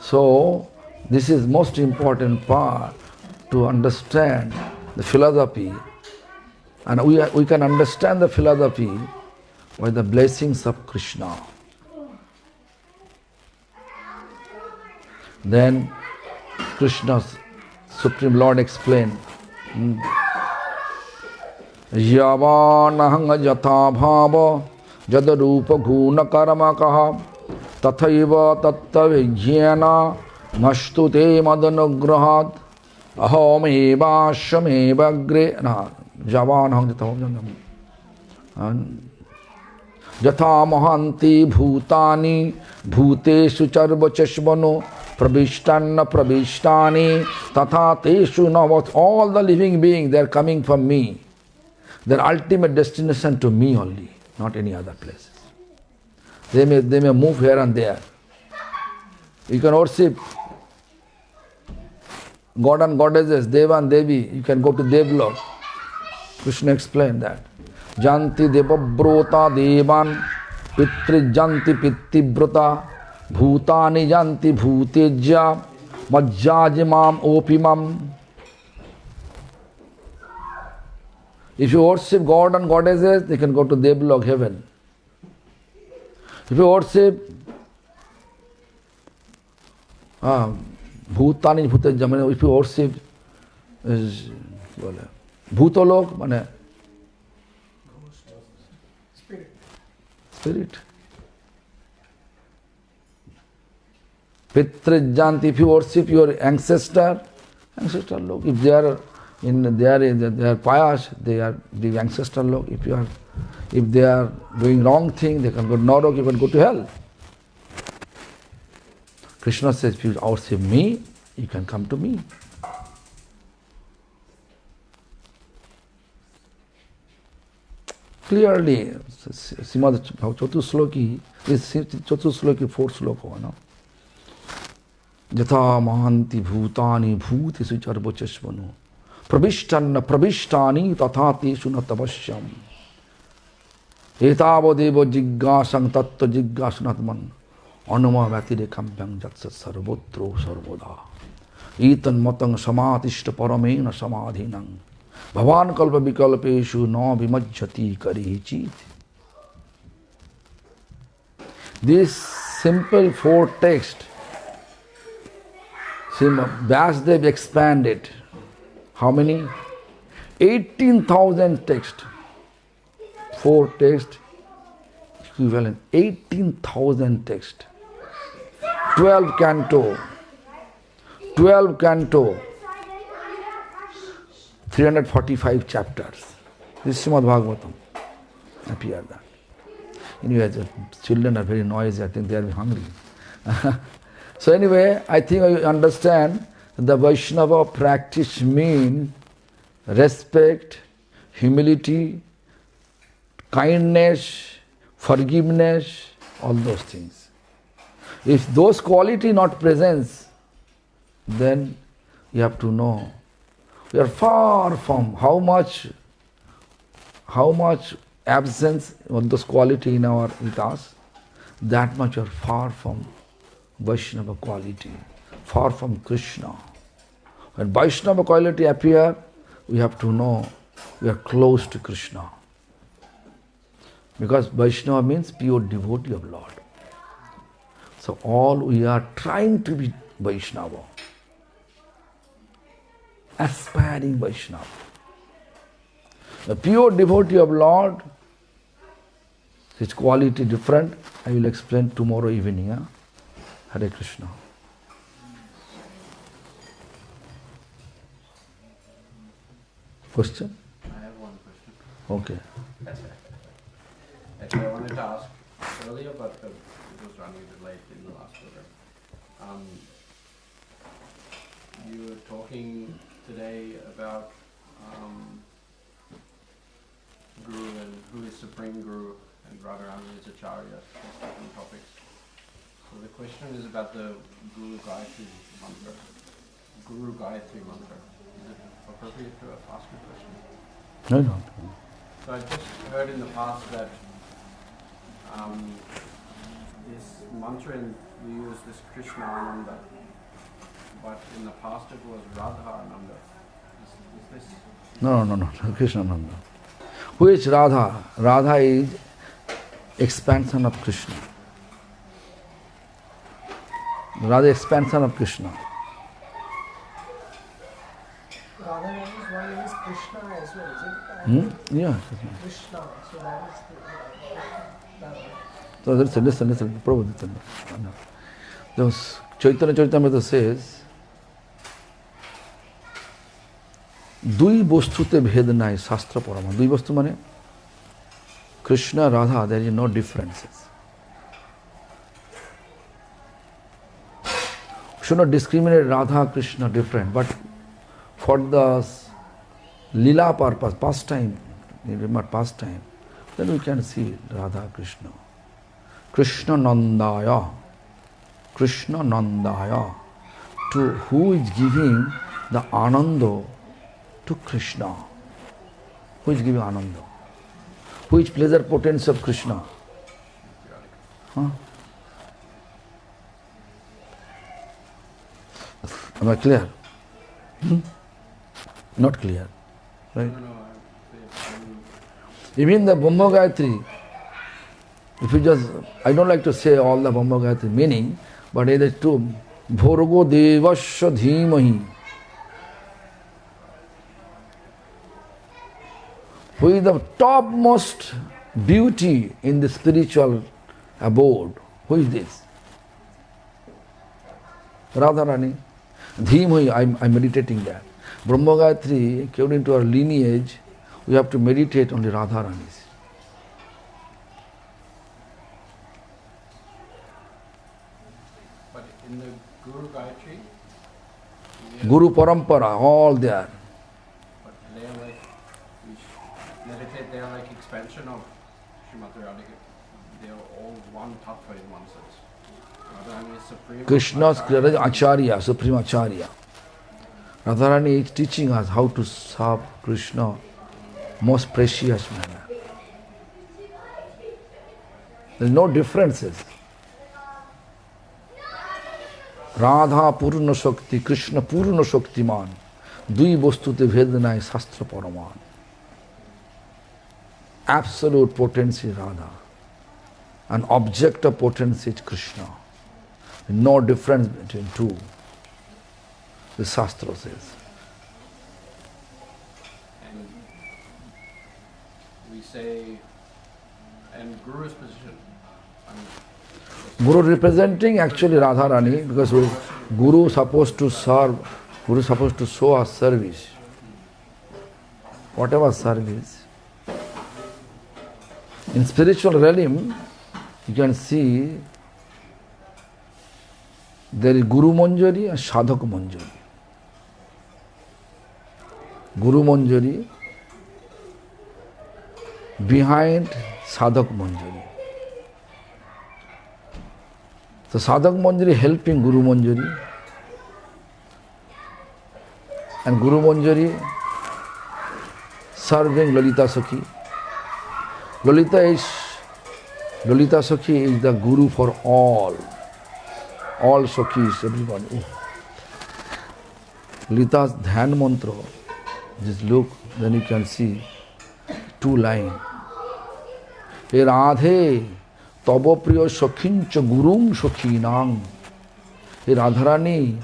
So, this is most important part to understand the philosophy. And we can understand the philosophy by the blessings of Krishna. Then Krishna's Supreme Lord explained, Yavanahanga jatha bhava jada rupa guna karma kaha tathaiva tatta vijnana nastute madanagrahat aham eva shameva gre Yavanahanga jatha jatha mahanti bhutani bhuteshu charva chashvano Pravishtanna Pravishtani Tatha Teshu Navat. All the living beings, they are coming from me. Their ultimate destination to me only, not any other places. They may move here and there. You can worship God and goddesses, Deva and Devi. You can go to Devlok. Krishna explained that. Janti Devabrota Devan Pitri Janti Pittibrota Bhutani janti bhutejya majjajimam opimam. If you worship God and goddesses, they can go to Devlok heaven. If you worship Bhutani bhutejya, if you worship Bhutolok, mane spirit. Pitrajanti, if you worship your ancestor lok, if they are pious, they are the ancestor lok. If they are doing wrong thing, they can go to Narok, you can go to hell. Krishna says, if you worship me, you can come to me. Clearly, Srimad Chatusloki, this Chatusloki, fourth sloka, no? Jatha mahanti bhutani bhuti sucharvochashvanu pravishtanna tathati sunatavasyam etavadeva jiggasang tattva jiggasanatman anuma vatirekambhyam jatsat sarvotro sarvoda etan matang samatishta paramena samadhinang bhavan kalpa vikalpeshu na vimajjati karichit. This simple four text, Vyasdev expanded. How many? 18,000 text. Four text equivalent. 18,000 text. 12 canto. 345 chapters. This is Srimad Bhagavatam. Appear that. Anyway, the children are very noisy. I think they are hungry. So anyway, I think I understand the Vaishnava practice means respect, humility, kindness, forgiveness, all those things. If those quality not present, then you have to know we are far from how much absence of those quality in our itas, that much are far from Vaishnava quality, far from Krishna. When Vaishnava quality appear, we have to know we are close to Krishna. Because Vaishnava means pure devotee of Lord. So all we are trying to be Vaishnava, aspiring Vaishnava. The pure devotee of Lord, his quality different. I will explain tomorrow evening. Hare Krishna. Question? I have one question. Okay. Actually, I wanted to ask earlier, but it was running a bit late in the last program. You were talking today about Guru and who is Supreme Guru and Radharani is Acharya, different topics. So the question is about the Guru Gayatri mantra. Guru Gayatri mantra. Is it appropriate to ask a question? No, no. So I just heard in the past that this mantra, we use this Krishna Ananda, but in the past it was Radha Ananda. Is this? No, Krishna Nanda. Who is Radha? Radha is expansion of Krishna. Radha is expansion of Krishna. Radha name is one name is Krishna as well, is it? Yeah. Krishna. So that is the So listen, Prabhupada. Those Chaitanya Charitamrita says, দুই বস্তুতে ভেদ নাই শাস্ত্র পরমা দুই বস্তু মানে Krishna Radha there is no differences. Should not discriminate Radha Krishna different, but for the lila purpose, pastime, remote pastime, then we can see Radha Krishna. Krishna Nandaya, to who is giving the Ananda to Krishna. Who is giving Ananda? Who is pleasure potency of Krishna? Huh? Am I clear? Not clear, right? No, Even the Brahma Gayatri, if you just, I don't like to say all the Brahma Gayatri meaning, but it is true. Bhorgo devasya dhimahi. Who is the topmost beauty in the spiritual abode? Who is this? Radharani. Dhimahi, I'm meditating that. Brahma Gayatri, according to our lineage, we have to meditate only Radharani's. but in the Guru Gayatri, Guru Parampara, all there. but they are like, we meditate, they are like expansion of Srimati Radhika. They are all one tattva in one sense. Radharani is supreme. Krishna's Acharya. Acharya, Supreme Acharya. Radharani is teaching us how to serve Krishna most precious manner. There is no differences. Radha Purna Shakti, Krishna Purna Shaktiman. Dui Bostute Vedanai Sastra Paraman. Absolute potency Radha. An object of potency is Krishna. No difference between two. The Shastra says. And we say, and Guru's position, I mean, Guru representing actually Radharani, because Guru is supposed to serve, Guru is supposed to show us service. Whatever service. In spiritual realm, you can see there is Guru Manjari and Sadhak Manjari. Guru Manjari behind Sadhak Manjari. So Sadhak Manjari helping Guru Manjari, and Guru Manjari serving Lalita Sakhi. Lalita Sakhi is the Guru for all Sakhis, everybody. Lalita's Dhyan Mantra, just look, then you can see 2 lines. He Radhe Tabo Priya Sakhincha Gurum Sakhinang. He Radharani,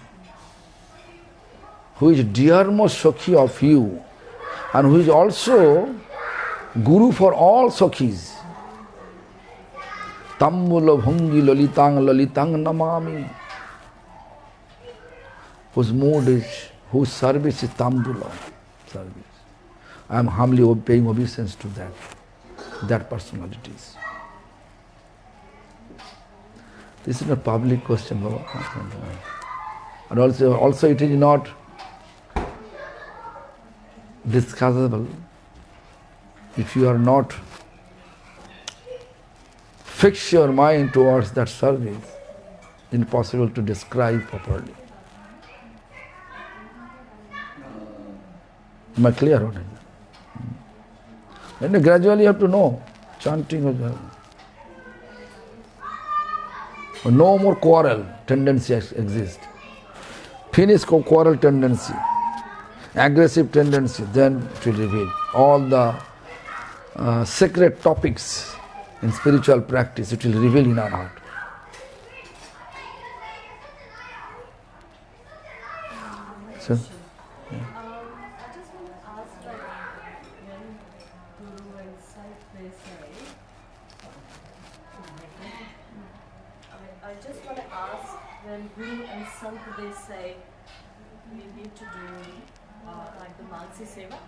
who is dearmost Sakhi of you, and who is also Guru for all Sakhis. Tambula Bhungi Lalitang Namami. Whose mood is, whose service is Tambula service. I am humbly paying obeisance to that personalities. This is not public question, Baba. And also it is not discussable if you are not fix your mind towards that service, impossible to describe properly. Am I clear on it? And gradually you have to know, chanting of no more quarrel tendency exists. Finish quarrel tendency, aggressive tendency, then it will reveal all the sacred topics in spiritual practice, it will reveal in our heart. So, I just want to ask, when Guru and Sant they say, I just want to ask, when Guru and Sant they say, we need to do like the Mansi Seva.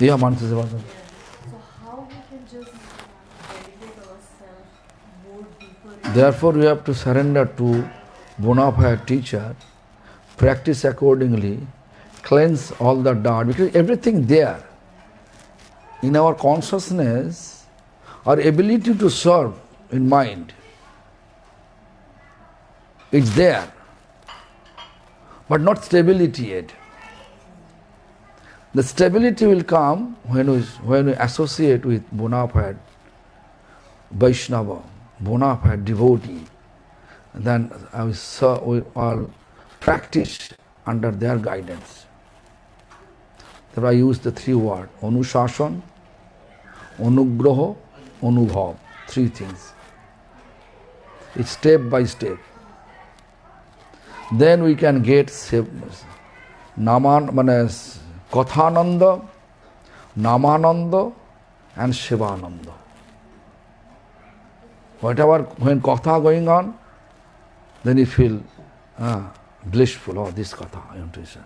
yeah, Mansa Seva. So how we can just dedicate ourselves more deeper? Therefore, we have to surrender to bona fide teacher, practice accordingly, cleanse all the doubt, because everything there. In our consciousness, our ability to serve in mind, it's there, but not stability yet. The stability will come when we associate with bona fide Vaishnava, bona fide devotee. Then we all practice under their guidance. Therefore I use the 3 words, Anushasan, Anugraha, Anubhav, 3 things. It's step by step. Then we can get Kathananda, Namananda and Shivananda. Whatever, when Katha going on, then you feel blissful. Oh, this Katha I want to say.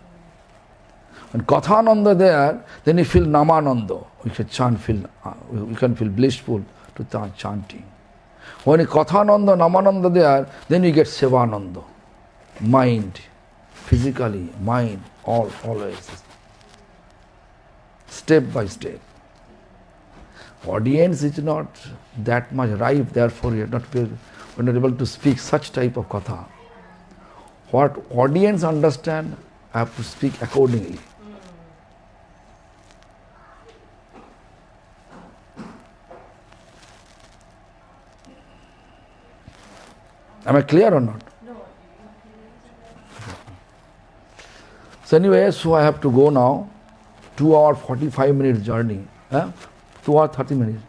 When Kathananda there, then you feel Namananda. We can chant, we can feel blissful to start chanting. When you Kathananda, Namananda there, then you get Shivananda. Mind, physically, mind, always. Step by step. Audience is not that much ripe, therefore you are not able to speak such type of katha. What audience understand, I have to speak accordingly. Am I clear or not? No. So anyway, so I have to go now. 2 hour 45 minutes journey. 2 hour 30 minutes.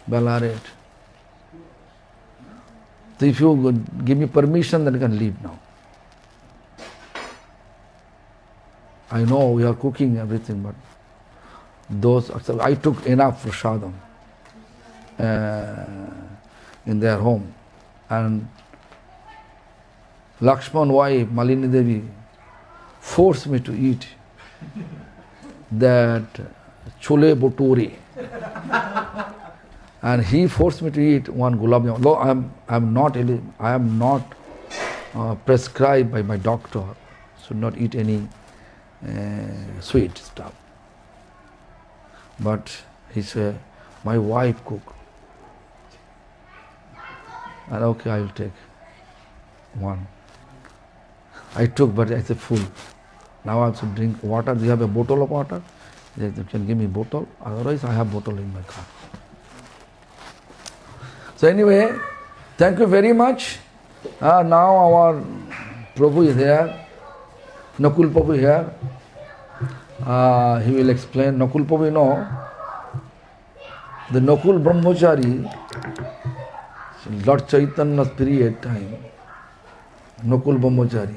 Ballarat. So if you give me permission, then I can leave now. I know we are cooking everything, but I took enough prasadam in their home. And Lakshman wife, Malini Devi, forced me to eat that chole bhature. And he forced me to eat 1 gulab jamun. Though I am not prescribed by my doctor, should not eat any sweet stuff. But he said, my wife cook. And okay, I will take 1. I took, but I said full. Now I have to drink water. Do you have a bottle of water? You can give me a bottle. Otherwise, I have bottle in my car. So anyway, thank you very much. Now our Prabhu is here. Nakul Prabhu here. He will explain. Nakul Prabhu, you know, the Nakul Brahmachari, Lord Chaitanya's period time, Nakul Brahmachari.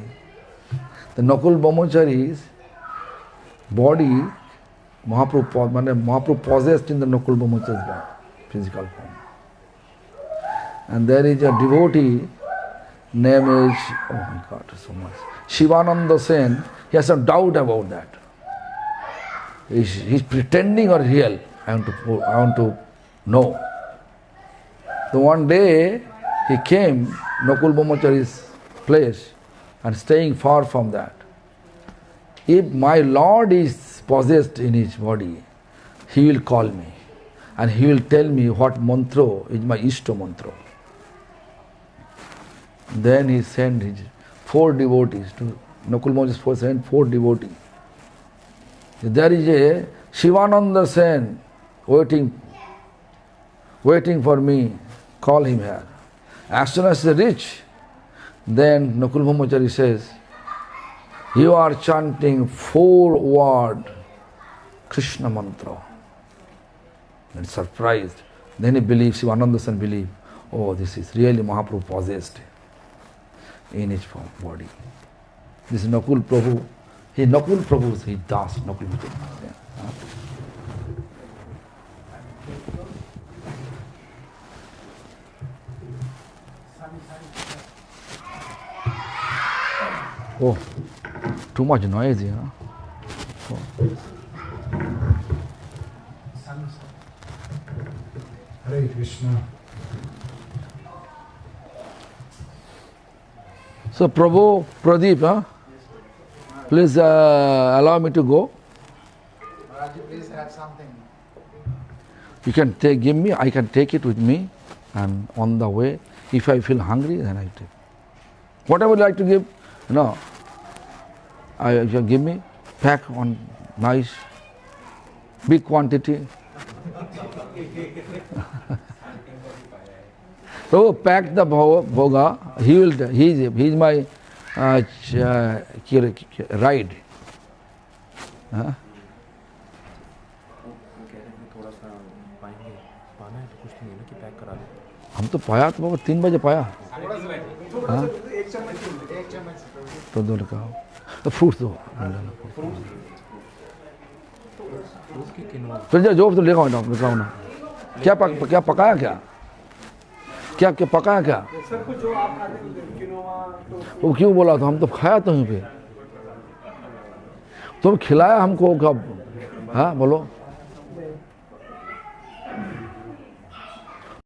The Nakul Brahmachari's body, Mahaprabhu possessed in the Nakul Brahmachari's body, physical form. And there is a devotee, name is, oh my God, so much, Shivananda Sen. He has some doubt about that. He's pretending or real? I want to know. So one day he came, Nakul Brahmachari's place, and staying far from that. If my Lord is possessed in his body, he will call me and he will tell me what mantra is my Ishta mantra. Then he sent his 4 devotees to Nakul Brahmachari, sent 4 devotees. There is a Shivananda Sen waiting for me. Call him here. As soon as he reach, then Nakul Brahmachari says, you are chanting 4 word Krishna mantra. And surprised. Then he believes, Shivananda Sen believe, oh, this is really Mahaprabhu possessed in his body. This is Nakul Prabhu. Nakul Prabhu is Das, Nakul Prabhu. Oh, too much noisy, huh? Oh. Hare Krishna. So Prabhu, Pradeep, huh? Please allow me to go. Maharaj, please have something. You can give me, I can take it with me, and on the way, if I feel hungry, then I take. Whatever you like to give, no. You can give me, pack on nice, big quantity. Prabhu, pack the bhoga. He is my ride. हाँ? वो कह रहे हैं थोड़ा सा पाएंगे, पाना है तो कुछ नहीं है ना कि पैक करा दो। हम तो पाया तो बाबा 3 बजे पाया। हाँ? एक चम्मच तो दो लगा फ्रूट दो फ्रूट की किनवा फिर जो तो लेगा ना क्या पकाया क्या पकाया क्या सर कुछ जो आप खाते हैं किनोवा तो वो क्यों बोला था हम तो खाया तो यहीं पे तुम खिलाया हमको कब हाँ बोलो